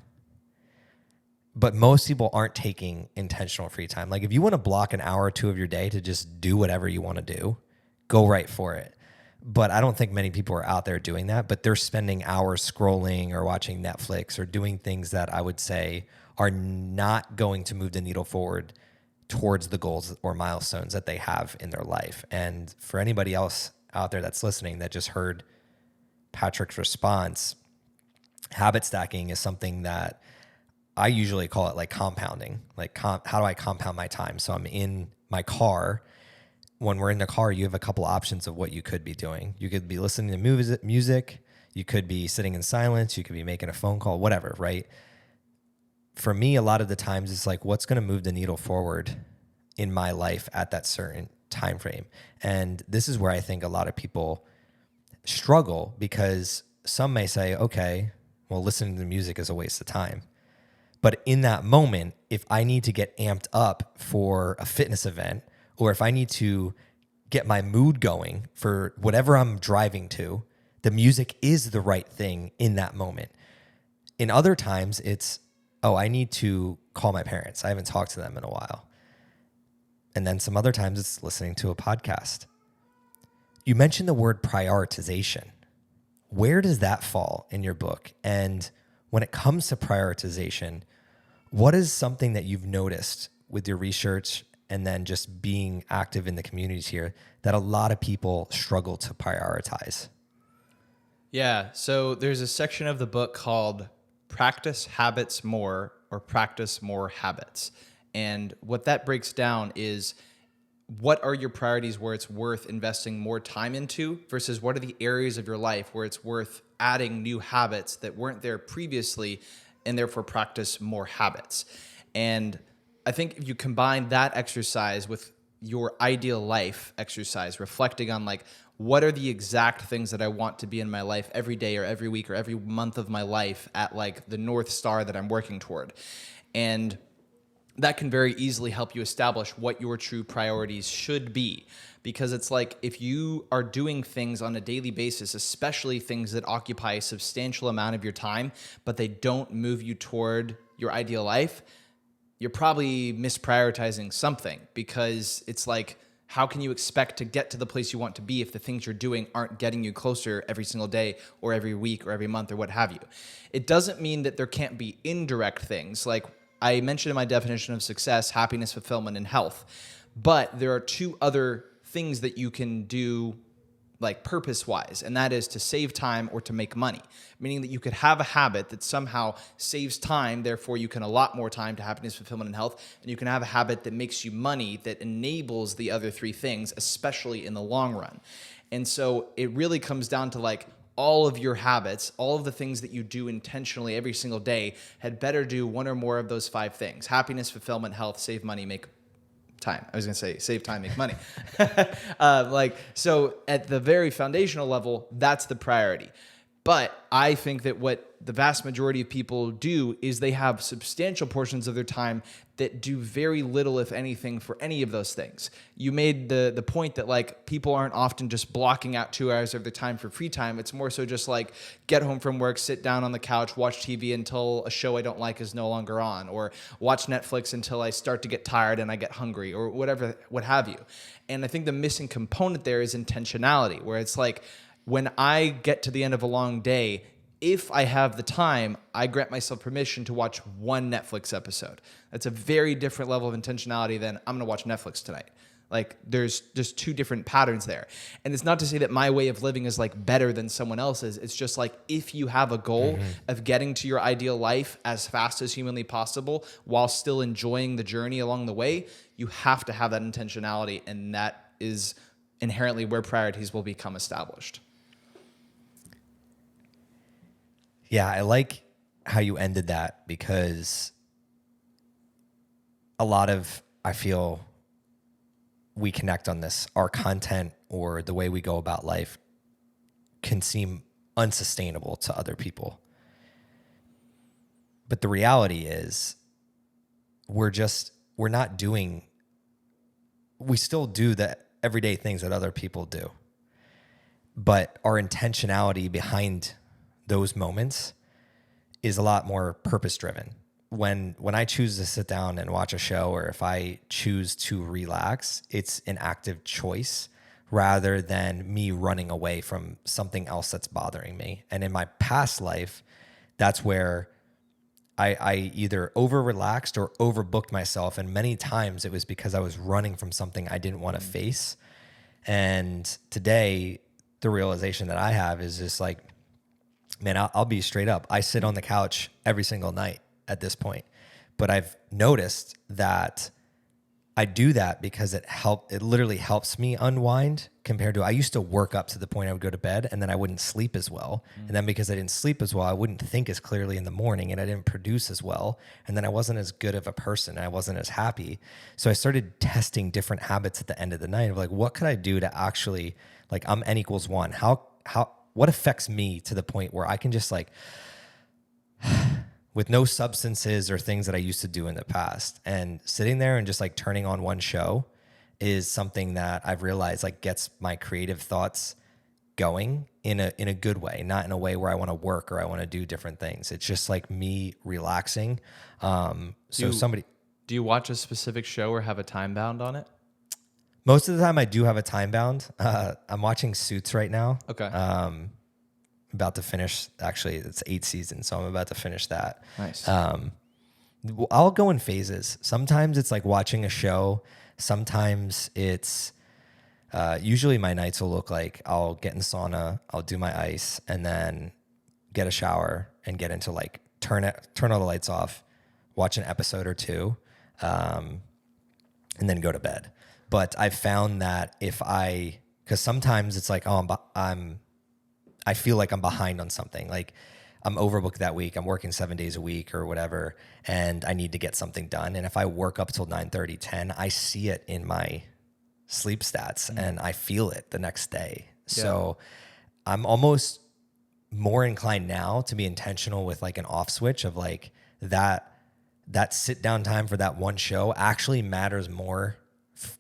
But most people aren't taking intentional free time. Like if you want to block an hour or two of your day to just do whatever you want to do, go right for it. But I don't think many people are out there doing that, but they're spending hours scrolling or watching Netflix or doing things that I would say are not going to move the needle forward towards the goals or milestones that they have in their life. And for anybody else out there that's listening that just heard Patrick's response, habit stacking is something that I usually call it like compounding. Like how do I compound my time? So I'm in my car. When we're in the car, you have a couple options of what you could be doing. You could be listening to music. You could be sitting in silence. You could be making a phone call, whatever, right? For me, a lot of the times it's like, what's going to move the needle forward in my life at that certain time frame? And this is where I think a lot of people struggle because some may say, okay, well, listening to music is a waste of time. But in that moment, if I need to get amped up for a fitness event, or if I need to get my mood going for whatever I'm driving to, the music is the right thing in that moment. In other times, it's, oh, I need to call my parents. I haven't talked to them in a while. And then some other times it's listening to a podcast. You mentioned the word prioritization. Where does that fall in your book? And when it comes to prioritization, what is something that you've noticed with your research and then just being active in the communities here that a lot of people struggle to prioritize? Yeah, so there's a section of the book called Practice Habits More or Practice More Habits. And what that breaks down is what are your priorities where it's worth investing more time into versus what are the areas of your life where it's worth adding new habits that weren't there previously and therefore practice more habits. And I think if you combine that exercise with your ideal life exercise, reflecting on like, what are the exact things that I want to be in my life every day or every week or every month of my life at like the North Star that I'm working toward. And that can very easily help you establish what your true priorities should be. Because it's like, if you are doing things on a daily basis, especially things that occupy a substantial amount of your time, but they don't move you toward your ideal life, you're probably misprioritizing something. Because it's like, how can you expect to get to the place you want to be if the things you're doing aren't getting you closer every single day or every week or every month or what have you? It doesn't mean that there can't be indirect things. Like I mentioned in my definition of success, happiness, fulfillment, and health. But there are two other things that you can do like purpose-wise, and that is to save time or to make money, meaning that you could have a habit that somehow saves time, therefore you can allot more time to happiness, fulfillment, and health, and you can have a habit that makes you money that enables the other three things, especially in the long run. And so it really comes down to like, all of your habits, all of the things that you do intentionally every single day had better do one or more of those five things: happiness, fulfillment, health, save money, make time. I was going to say save time, make money. So at the very foundational level, that's the priority. But I think that what the vast majority of people do is they have substantial portions of their time that do very little, if anything, for any of those things. You made the point that like people aren't often just blocking out 2 hours of their time for free time. It's more so just like get home from work, sit down on the couch, watch TV until a show I don't like is no longer on, or watch Netflix until I start to get tired and I get hungry, or whatever, what have you. And I think the missing component there is intentionality, where it's like, when I get to the end of a long day, if I have the time, I grant myself permission to watch one Netflix episode. That's a very different level of intentionality than I'm going to watch Netflix tonight. Like there's just two different patterns there. And it's not to say that my way of living is like better than someone else's. It's just like, if you have a goal of getting to your ideal life as fast as humanly possible while still enjoying the journey along the way, you have to have that intentionality. And that is inherently where priorities will become established. Yeah, I like how you ended that, because I feel we connect on this. Our content or the way we go about life can seem unsustainable to other people. But the reality is we still do the everyday things that other people do. But our intentionality behind those moments is a lot more purpose-driven. When I choose to sit down and watch a show, or if I choose to relax, it's an active choice rather than me running away from something else that's bothering me. And in my past life, that's where I either over-relaxed or overbooked myself. And many times it was because I was running from something I didn't want to face. And today, the realization that I have is just like, man, I'll be straight up. I sit on the couch every single night at this point, but I've noticed that I do that because it literally helps me unwind, compared to, I used to work up to the point I would go to bed and then I wouldn't sleep as well. And then because I didn't sleep as well, I wouldn't think as clearly in the morning, and I didn't produce as well. And then I wasn't as good of a person. I wasn't as happy. So I started testing different habits at the end of the night of like, what could I do to actually, like, I'm N equals one. What affects me to the point where I can just like, with no substances or things that I used to do in the past, and sitting there and just like turning on one show is something that I've realized like gets my creative thoughts going in a good way, not in a way where I want to work or I want to do different things. It's just like me relaxing. Do you watch a specific show or have a time bound on it? Most of the time I do have a time bound. I'm watching Suits right now. Okay. About to finish, actually, it's 8 seasons, so I'm about to finish that. Nice. I'll go in phases. Sometimes it's like watching a show. Sometimes it's, usually my nights will look like I'll get in sauna, I'll do my ice, and then get a shower and get into like, turn all the lights off, watch an episode or two, and then go to bed. But I've found that because sometimes it's like, oh, I feel like I'm behind on something. Like I'm overbooked that week. I'm working 7 days a week or whatever, and I need to get something done. And if I work up till 9:30, 10, I see it in my sleep stats and I feel it the next day. So I'm almost more inclined now to be intentional with like an off switch of like that sit down time for that one show actually matters more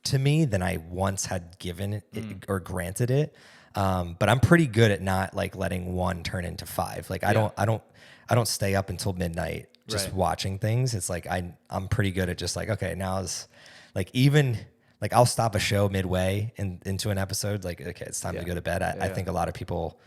to me than I once had given it or granted it. But I'm pretty good at not like letting one turn into five. Like I don't stay up until midnight just watching things. It's like I'm pretty good at just like, okay, now is like, even like I'll stop a show midway into an episode. Like, okay, it's time to go to bed. I think a lot of people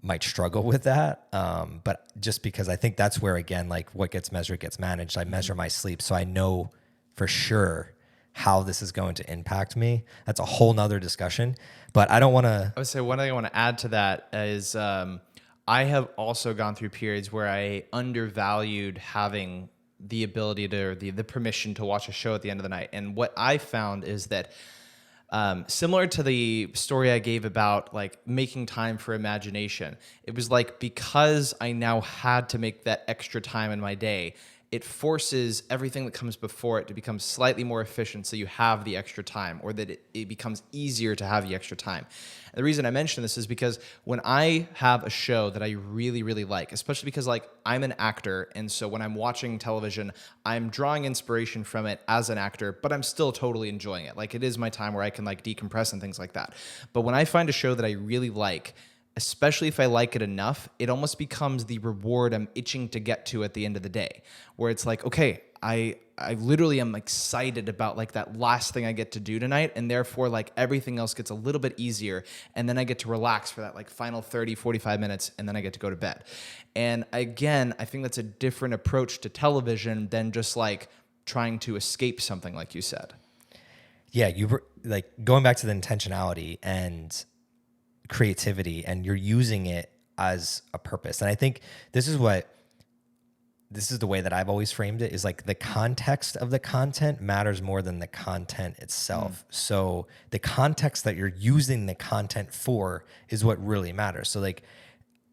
might struggle with that. But just because I think that's where, again, like what gets measured gets managed. I measure my sleep, so I know for sure how this is going to impact me. That's a whole nother discussion, but I don't want to. I would say one thing I want to add to that is I have also gone through periods where I undervalued having the ability to, or the permission to watch a show at the end of the night. And what I found is that similar to the story I gave about like making time for imagination, it was like, because I now had to make that extra time in my day, it forces everything that comes before it to become slightly more efficient, so you have the extra time, or that it becomes easier to have the extra time. And the reason I mention this is because when I have a show that I really, really like, especially because like I'm an actor, and so when I'm watching television, I'm drawing inspiration from it as an actor, but I'm still totally enjoying it. Like it is my time where I can like decompress and things like that. But when I find a show that I really like, especially if I like it enough, it almost becomes the reward I'm itching to get to at the end of the day, where it's like, okay, I literally am excited about like that last thing I get to do tonight, and therefore like everything else gets a little bit easier, and then I get to relax for that like final 30, 45 minutes, and then I get to go to bed. And again, I think that's a different approach to television than just like trying to escape something, like you said. Yeah, you were like going back to the intentionality and creativity, and you're using it as a purpose. And I think this is the way that I've always framed it, is like the context of the content matters more than the content itself. So the context that you're using the content for is what really matters. So like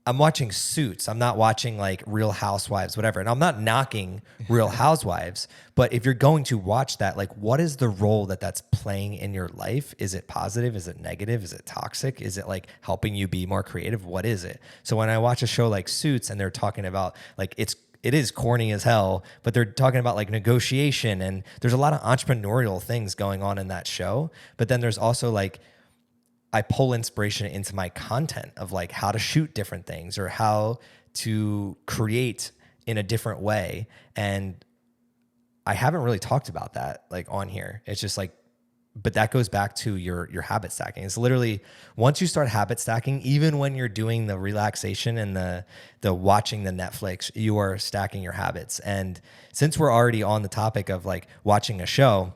I'm watching Suits. I'm not watching like Real Housewives, whatever. And I'm not knocking Real Housewives, but if you're going to watch that, like what is the role that that's playing in your life? Is it positive? Is it negative? Is it toxic? Is it like helping you be more creative? What is it? So when I watch a show like Suits and they're talking about like it is corny as hell, but they're talking about like negotiation, and there's a lot of entrepreneurial things going on in that show. But then there's also like, I pull inspiration into my content of like how to shoot different things or how to create in a different way. And I haven't really talked about that like on here. It's just like, but that goes back to your habit stacking. It's literally, once you start habit stacking, even when you're doing the relaxation and the watching the Netflix, you are stacking your habits. And since we're already on the topic of like watching a show,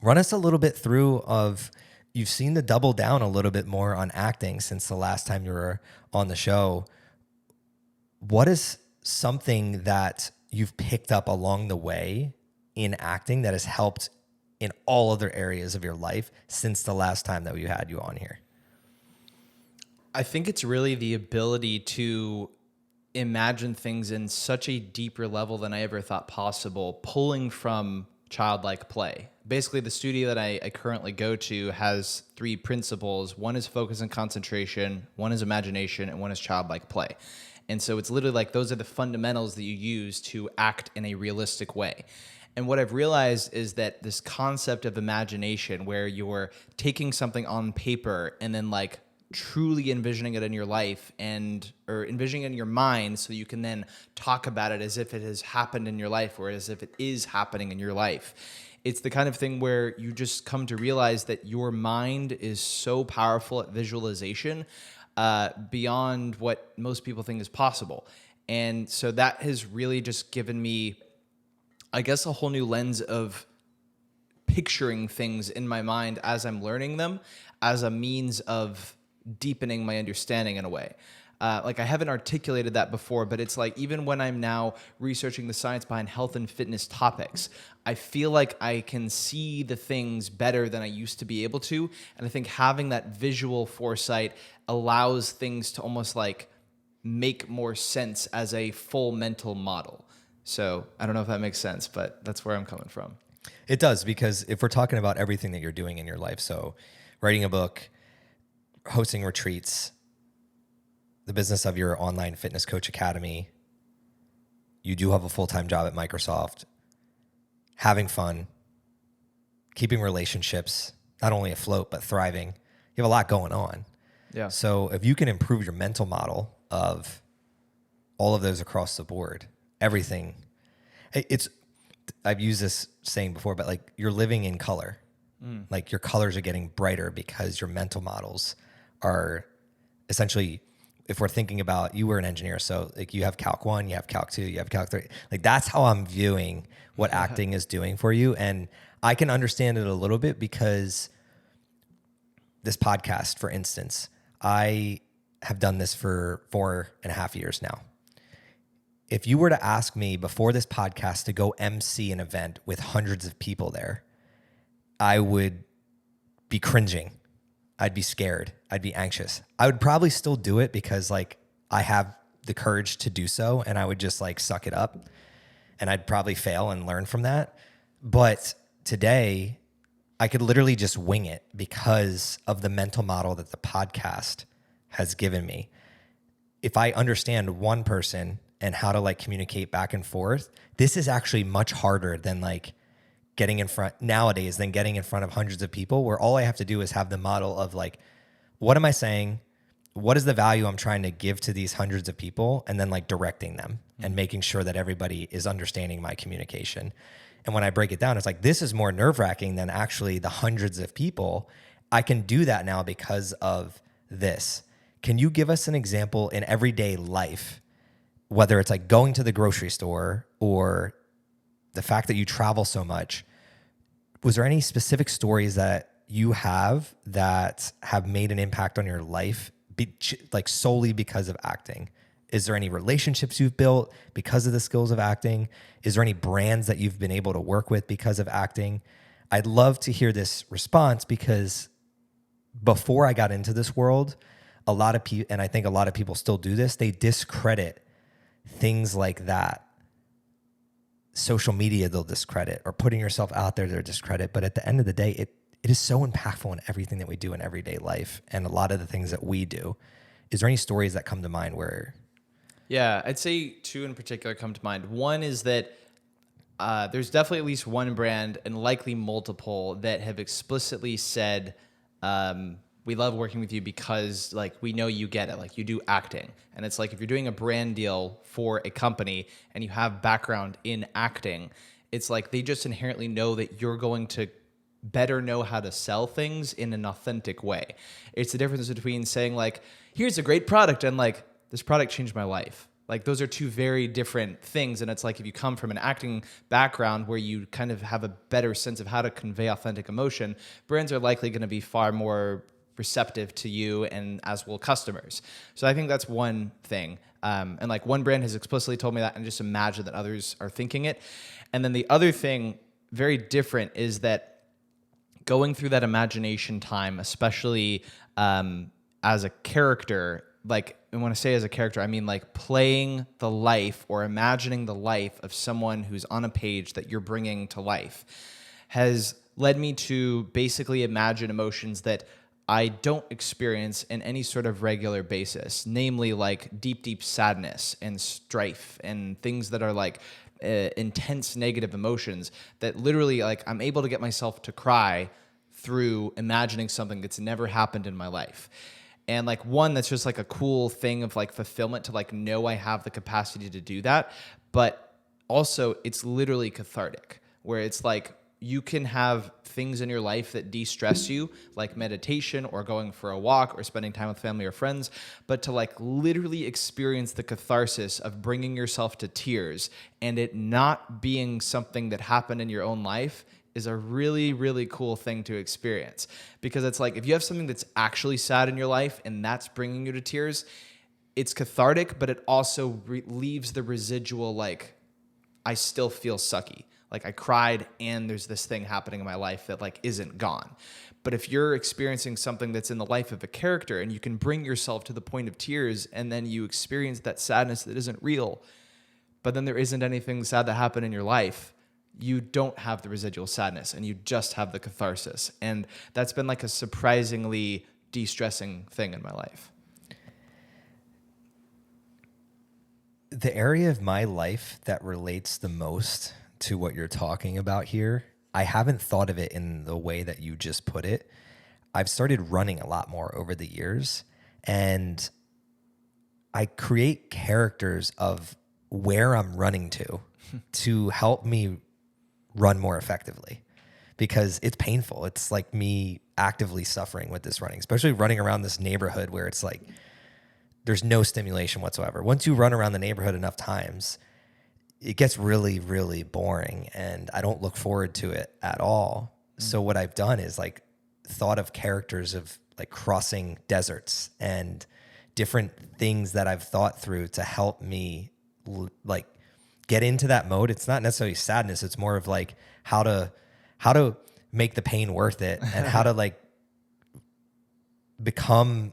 run us a little bit through of, you've seen the double down a little bit more on acting since the last time you were on the show. What is something that you've picked up along the way in acting that has helped in all other areas of your life since the last time that we had you on here? I think it's really the ability to imagine things in such a deeper level than I ever thought possible, pulling from childlike play. Basically, the studio that I currently go to has three principles. One is focus and concentration, one is imagination, and one is childlike play. And so it's literally like those are the fundamentals that you use to act in a realistic way. And what I've realized is that this concept of imagination, where you're taking something on paper and then like truly envisioning it in your life or envisioning it in your mind, so you can then talk about it as if it has happened in your life, or as if it is happening in your life. It's the kind of thing where you just come to realize that your mind is so powerful at visualization beyond what most people think is possible. And so that has really just given me, I guess, a whole new lens of picturing things in my mind as I'm learning them, as a means of deepening my understanding in a way. Like I haven't articulated that before, but it's like even when I'm now researching the science behind health and fitness topics, I feel like I can see the things better than I used to be able to. And I think having that visual foresight allows things to almost like make more sense as a full mental model. So I don't know if that makes sense, but that's where I'm coming from. It does, because if we're talking about everything that you're doing in your life, so writing a book, hosting retreats, the business of your online fitness coach academy, you do have a full-time job at Microsoft, having fun, keeping relationships, not only afloat, but thriving. You have a lot going on. Yeah. So if you can improve your mental model of all of those across the board, everything, I've used this saying before, but like you're living in color. Like your colors are getting brighter because your mental models are essentially, if we're thinking about, you were an engineer, so like you have Calc 1, you have Calc 2, you have Calc 3. Like that's how I'm viewing what acting is doing for you. And I can understand it a little bit because this podcast, for instance, I have done this for 4.5 years now. If you were to ask me before this podcast to go MC an event with hundreds of people there, I would be cringing. I'd be scared. I'd be anxious. I would probably still do it because like I have the courage to do so, and I would just like suck it up, and I'd probably fail and learn from that. But today I could literally just wing it because of the mental model that the podcast has given me. If I understand one person and how to like communicate back and forth, this is actually much harder than like getting in front nowadays than getting in front of hundreds of people, where all I have to do is have the model of like, what am I saying? What is the value I'm trying to give to these hundreds of people? And then like directing them and making sure that everybody is understanding my communication. And when I break it down, it's like, this is more nerve-wracking than actually the hundreds of people. I can do that now because of this. Can you give us an example in everyday life, whether it's like going to the grocery store or the fact that you travel so much? Was there any specific stories that you have that have made an impact on your life, like solely because of acting? Is there any relationships you've built because of the skills of acting? Is there any brands that you've been able to work with because of acting? I'd love to hear this response, because before I got into this world, a lot of people, and I think a lot of people still do this, they discredit things like that. Social media, they'll discredit, or putting yourself out there, they'll discredit. But at the end of the day, it is so impactful in everything that we do in everyday life and a lot of the things that we do. Is there any stories that come to mind where... Yeah, I'd say two in particular come to mind. One is that there's definitely at least one brand, and likely multiple, that have explicitly said, we love working with you because like we know you get it, like you do acting. And it's like if you're doing a brand deal for a company and you have background in acting, it's like they just inherently know that you're going to better know how to sell things in an authentic way. It's the difference between saying like, here's a great product, and like, this product changed my life. Like those are two very different things. And it's like if you come from an acting background where you kind of have a better sense of how to convey authentic emotion, brands are likely going to be far more receptive to you, and as will customers. So I think that's one thing. And like one brand has explicitly told me that, and just imagine that others are thinking it. And then the other thing, very different, is that going through that imagination time, especially as a character, like, and when I say as a character, I mean like playing the life or imagining the life of someone who's on a page that you're bringing to life, has led me to basically imagine emotions that I don't experience in any sort of regular basis, namely like deep, deep sadness and strife and things that are like intense negative emotions that literally like I'm able to get myself to cry through imagining something that's never happened in my life. And like one, that's just like a cool thing of like fulfillment to like know I have the capacity to do that. But also it's literally cathartic, where it's like you can have things in your life that de-stress you, like meditation or going for a walk or spending time with family or friends, but to like literally experience the catharsis of bringing yourself to tears and it not being something that happened in your own life is a really, really cool thing to experience. Because it's like, if you have something that's actually sad in your life and that's bringing you to tears, it's cathartic, but it also leaves the residual, like, I still feel sucky. Like I cried and there's this thing happening in my life that like isn't gone. But if you're experiencing something that's in the life of a character and you can bring yourself to the point of tears and then you experience that sadness that isn't real, but then there isn't anything sad that happened in your life, you don't have the residual sadness and you just have the catharsis. And that's been like a surprisingly de-stressing thing in my life. The area of my life that relates the most to what you're talking about here, I haven't thought of it in the way that you just put it. I've started running a lot more over the years, and I create characters of where I'm running to help me run more effectively, because it's painful. It's like me actively suffering with this running, especially running around this neighborhood where it's like there's no stimulation whatsoever. Once you run around the neighborhood enough times, it gets really, really boring, and I don't look forward to it at all. So what I've done is like thought of characters of like crossing deserts and different things that I've thought through to help me like get into that mode. It's not necessarily sadness. It's more of like how to make the pain worth it and how to like become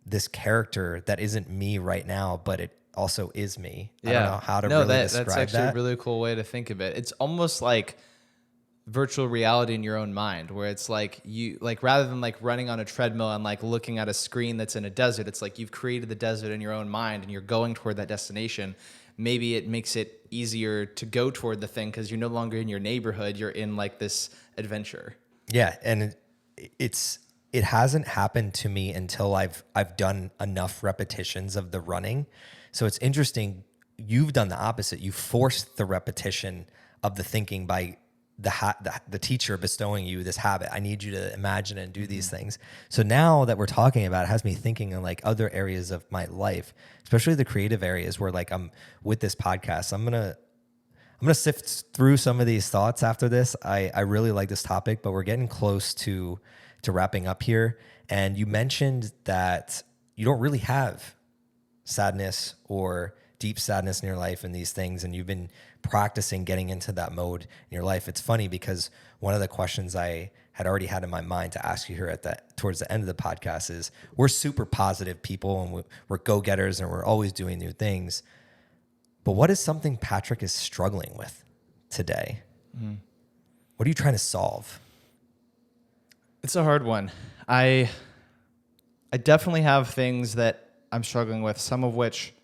this character that isn't me right now, but it also is me. I don't know how to really describe that. That's actually a really cool way to think of it. It's almost like virtual reality in your own mind, where it's like you like rather than like running on a treadmill and like looking at a screen that's in a desert, it's like you've created the desert in your own mind and you're going toward that destination. Maybe it makes it easier to go toward the thing because you're no longer in your neighborhood, you're in like this adventure. Yeah, and it hasn't happened to me until I've done enough repetitions of the running. So it's interesting. You've done the opposite. You forced the repetition of the thinking by the teacher bestowing you this habit. I need you to imagine and do these things. So now that we're talking about it, has me thinking in like other areas of my life, especially the creative areas where like I'm with this podcast. I'm gonna sift through some of these thoughts after this. I really like this topic, but we're getting close to wrapping up here. And you mentioned that you don't really have sadness or deep sadness in your life and these things, and you've been practicing getting into that mode in your life. It's funny because one of the questions I had already had in my mind to ask you here towards the end of the podcast is, we're super positive people and we're go-getters and we're always doing new things. But what is something Patrick is struggling with today? What are you trying to solve? It's a hard one. I definitely have things that I'm struggling with, some of which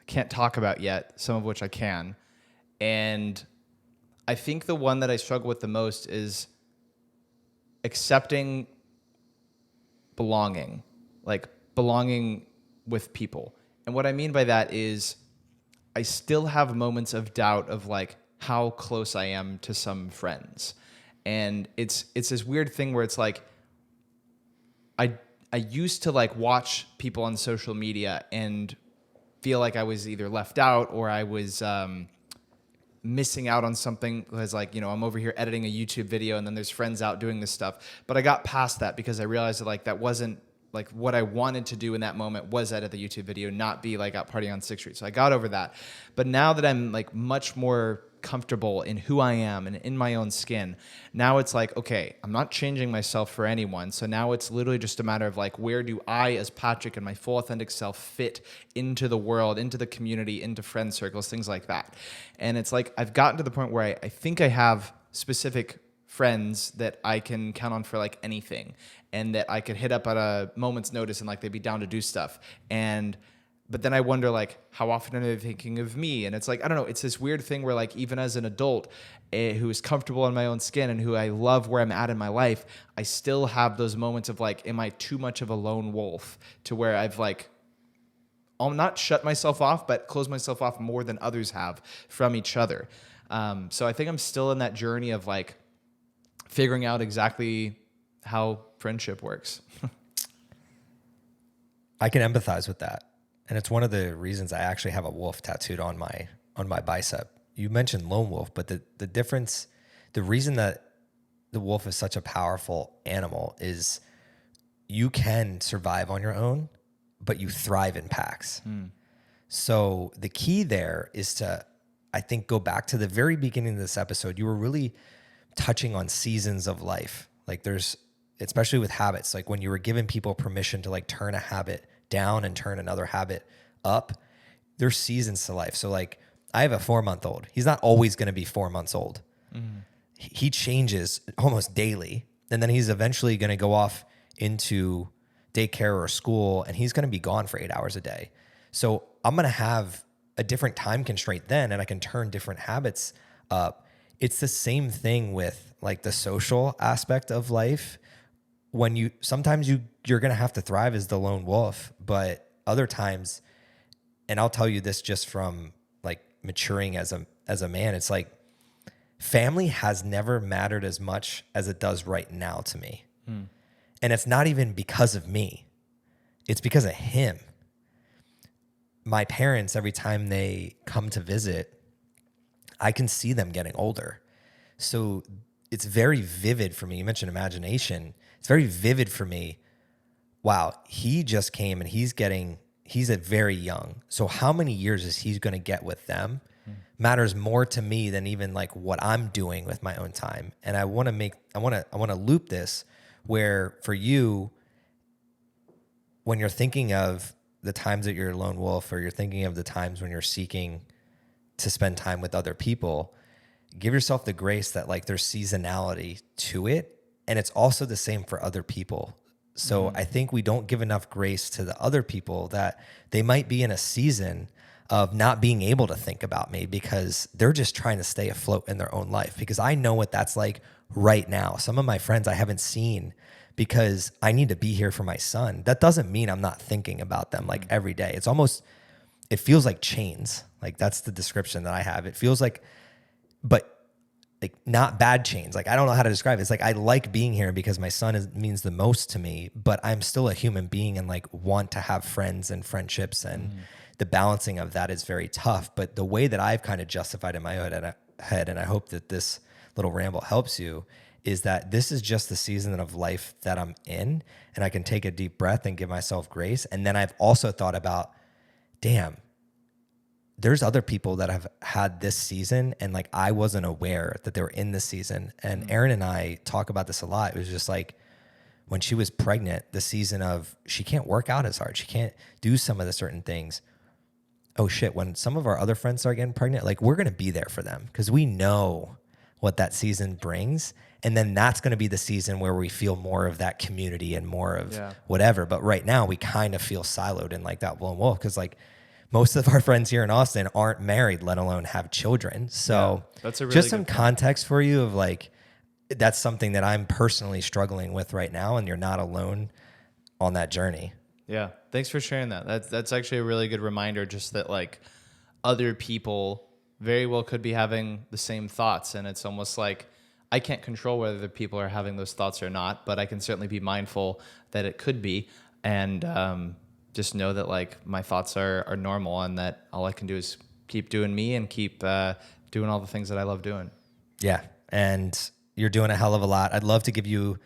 I can't talk about yet, some of which I can. And I think the one that I struggle with the most is accepting belonging, like belonging with people. And what I mean by that is I still have moments of doubt of like how close I am to some friends. And it's this weird thing where it's like I used to like watch people on social media and feel like I was either left out or I was missing out on something, because like, you know, I'm over here editing a YouTube video and then there's friends out doing this stuff. But I got past that because I realized that like that wasn't like what I wanted to do in that moment was edit the YouTube video, not be like out partying on 6th Street. So I got over that. But now that I'm like much more comfortable in who I am and in my own skin, now it's like, okay, I'm not changing myself for anyone. So now it's literally just a matter of like, where do I as Patrick and my full authentic self fit into the world, into the community, into friend circles, things like that. And it's like, I've gotten to the point where I think I have specific friends that I can count on for like anything, and that I could hit up at a moment's notice and like they'd be down to do stuff. But then I wonder, like, how often are they thinking of me? And it's like, I don't know, it's this weird thing where, like, even as an adult who is comfortable in my own skin and who I love where I'm at in my life, I still have those moments of, like, am I too much of a lone wolf to where I've, like, I'll not shut myself off, but close myself off more than others have from each other. So I think I'm still in that journey of, like, figuring out exactly how friendship works. I can empathize with that. And it's one of the reasons I actually have a wolf tattooed on my bicep. You mentioned lone wolf, but the difference, the reason that the wolf is such a powerful animal is you can survive on your own, but you thrive in packs. So the key there is to I think, go back to the very beginning of this episode. You were really touching on seasons of life. Like there's, especially with habits, like when you were giving people permission to like turn a habit down and turn another habit up, there's seasons to life. So like I have a 4-month-old. He's not always going to be 4 months old. He changes almost daily. And then he's eventually going to go off into daycare or school, and he's going to be gone for 8 hours a day. So I'm going to have a different time constraint then, and I can turn different habits up. It's the same thing with like the social aspect of life. When sometimes you're going to have to thrive as the lone wolf, but other times, and I'll tell you this just from like maturing as a man, it's like family has never mattered as much as it does right now to me. And it's not even because of me. It's because of him. My parents, every time they come to visit, I can see them getting older. So it's very vivid for me. You mentioned imagination. It's very vivid for me. Wow, he just came and he's a very young. So how many years is he going to get with them matters more to me than even like what I'm doing with my own time. And I want to loop this where for you, when you're thinking of the times that you're a lone wolf, or you're thinking of the times when you're seeking to spend time with other people, give yourself the grace that like there's seasonality to it. And it's also the same for other people. So I think we don't give enough grace to the other people that they might be in a season of not being able to think about me because they're just trying to stay afloat in their own life. Because I know what that's like right now. Some of my friends I haven't seen because I need to be here for my son. That doesn't mean I'm not thinking about them like every day. It feels like chains. Like that's the description that I have. It feels like, but like not bad chains. Like I don't know how to describe it. It's like I like being here because my son means the most to me, but I'm still a human being and like want to have friends and friendships, and the balancing of that is very tough. But the way that I've kind of justified in my own head, and I hope that this little ramble helps you, is that this is just the season of life that I'm in, and I can take a deep breath and give myself grace. And then I've also thought about, damn, there's other people that have had this season and like I wasn't aware that they were in this season. And Erin and I talk about this a lot. It was just like when she was pregnant, the season of she can't work out as hard. She can't do some of the certain things. Oh shit, when some of our other friends start getting pregnant, like we're going to be there for them because we know what that season brings. And then that's going to be the season where we feel more of that community and more of whatever. But right now we kind of feel siloed in like that lone wolf because like most of our friends here in Austin aren't married, let alone have children. So that's a really just some good point. context for you of like, that's something that I'm personally struggling with right now. And you're not alone on that journey. Yeah. Thanks for sharing that. That's actually a really good reminder, just that like other people very well could be having the same thoughts. And it's almost like I can't control whether the people are having those thoughts or not, but I can certainly be mindful that it could be. And just know that like my thoughts are normal, and that all I can do is keep doing me and keep doing all the things that I love doing. Yeah. And you're doing a hell of a lot. I'd love to give you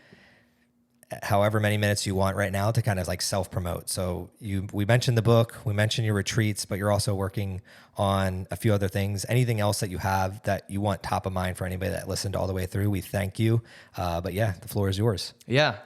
however many minutes you want right now to kind of like self-promote. So we mentioned the book, we mentioned your retreats, but you're also working on a few other things. Anything else that you have that you want top of mind for anybody that listened all the way through, we thank you. But yeah, the floor is yours. Yeah.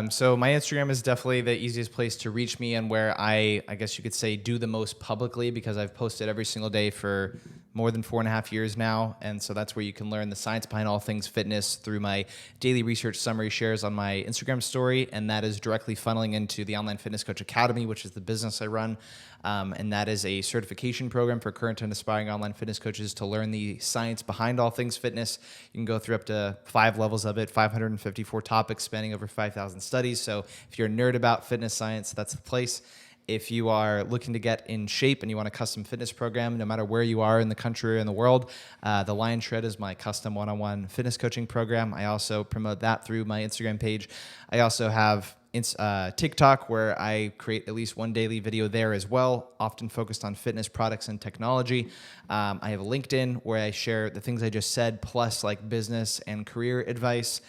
So my Instagram is definitely the easiest place to reach me, and where I guess you could say do the most publicly, because I've posted every single day for more than 4.5 years now. And so that's where you can learn the science behind all things fitness through my daily research summary shares on my Instagram story. And that is directly funneling into the Online Fitness Coach Academy, which is the business I run. And that is a certification program for current and aspiring online fitness coaches to learn the science behind all things fitness. You can go through up to 5 levels of it, 554 topics spanning over 5,000 studies. So if you're a nerd about fitness science, that's the place. If you are looking to get in shape and you want a custom fitness program, no matter where you are in the country or in the world, the Lion Shred is my custom one-on-one fitness coaching program. I also promote that through my Instagram page. I also have TikTok, where I create at least one daily video there as well, often focused on fitness products and technology. I have a LinkedIn where I share the things I just said, plus like business and career advice.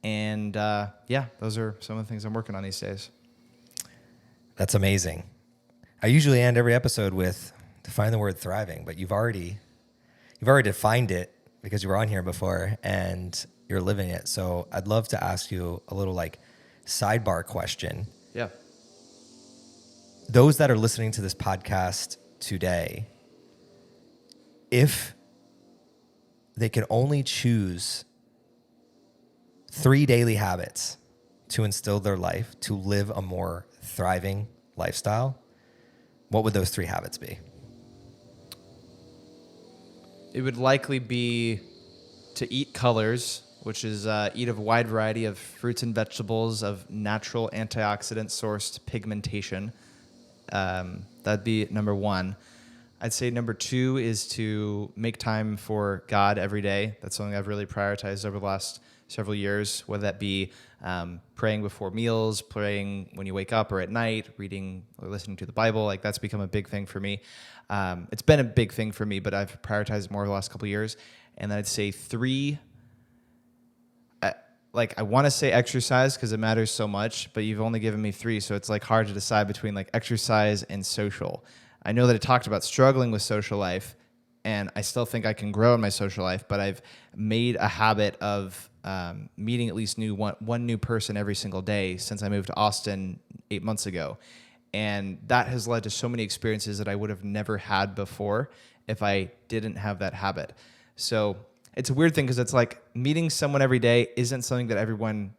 And yeah, those are some of the things I'm working on these days. That's amazing. I usually end every episode with define the word thriving, but you've already you've already defined it because you were on here before and you're living it. So I'd love to ask you a little like sidebar question. Yeah. Those that are listening to this podcast today, if they could only choose 3 daily habits to instill their life to live a more thriving lifestyle, what would those 3 habits be? It would likely be to eat colors, which is eat a wide variety of fruits and vegetables of natural antioxidant sourced pigmentation. That'd be number 1. I'd say number 2 is to make time for God every day. That's something I've really prioritized over the last several years, whether that be praying before meals, praying when you wake up or at night, reading or listening to the Bible. Like that's become a big thing for me. It's been a big thing for me, but I've prioritized more over the last couple of years. And then I'd say 3, I want to say exercise because it matters so much, but you've only given me 3, so it's like hard to decide between like exercise and social. I know that it talked about struggling with social life, and I still think I can grow in my social life, but I've made a habit of meeting at least one new person every single day since I moved to Austin 8 months ago. And that has led to so many experiences that I would have never had before if I didn't have that habit. So it's a weird thing because it's like meeting someone every day isn't something that everyone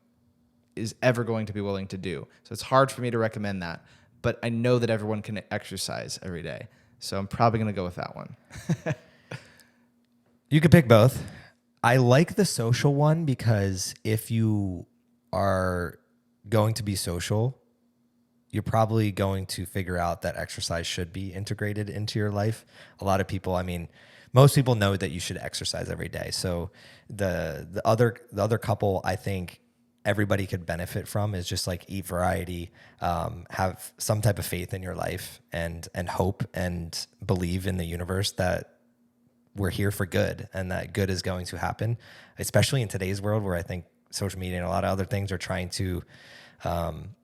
is ever going to be willing to do. So it's hard for me to recommend that. But I know that everyone can exercise every day. So I'm probably going to go with that one. You could pick both. I like the social one because if you are going to be social, you're probably going to figure out that exercise should be integrated into your life. A lot of people, most people know that you should exercise every day. So the other couple I think everybody could benefit from is just like eat variety, have some type of faith in your life and hope and believe in the universe that we're here for good and that good is going to happen, especially in today's world where I think social media and a lot of other things are trying to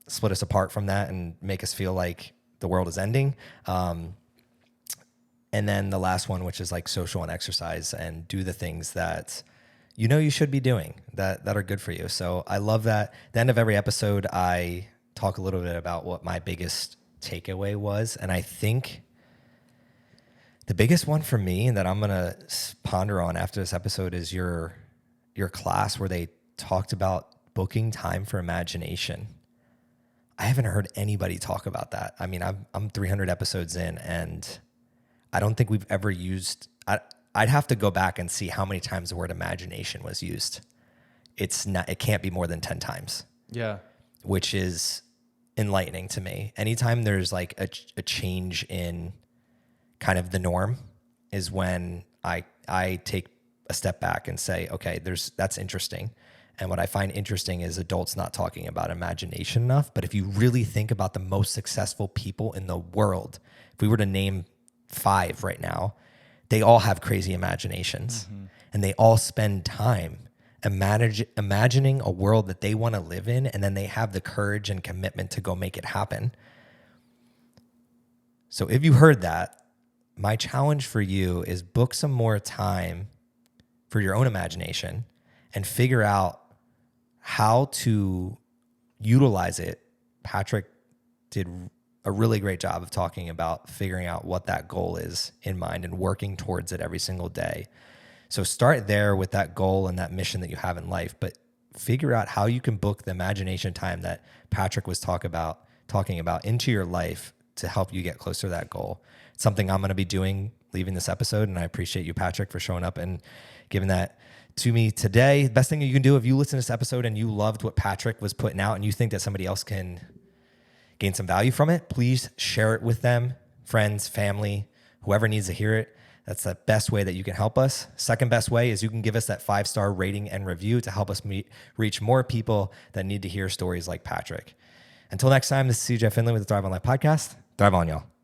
split us apart from that and make us feel like the world is ending. And then the last one, which is like social and exercise and do the things that you should be doing that are good for you. So I love that. At the end of every episode, I talk a little bit about what my biggest takeaway was. And I think the biggest one for me that I'm going to ponder on after this episode is your class where they talked about booking time for imagination. I haven't heard anybody talk about that. I'm 300 episodes in and I don't think we've ever used, I'd have to go back and see how many times the word imagination was used. It can't be more than 10 times. Yeah. Which is enlightening to me. Anytime there's like a change in kind of the norm is when I take a step back and say, okay, that's interesting. And what I find interesting is adults not talking about imagination enough. But if you really think about the most successful people in the world, if we were to name 5 right now, they all have crazy imaginations. Mm-hmm. And they all spend time imagining a world that they want to live in, and then they have the courage and commitment to go make it happen. So if you heard that, my challenge for you is book some more time for your own imagination and figure out how to utilize it. Patrick did a really great job of talking about figuring out what that goal is in mind and working towards it every single day. So start there with that goal and that mission that you have in life, but figure out how you can book the imagination time that Patrick was talking about into your life to help you get closer to that goal. It's something I'm going to be doing leaving this episode, and I appreciate you, Patrick, for showing up and giving that to me today. The best thing you can do if you listen to this episode and you loved what Patrick was putting out and you think that somebody else can gain some value from it, please share it with them, friends, family, whoever needs to hear it. That's the best way that you can help us. Second best way is you can give us that 5-star rating and review to help us reach more people that need to hear stories like Patrick. Until next time, this is CJ Finley with the Thrive on Life podcast. Thrive on, y'all.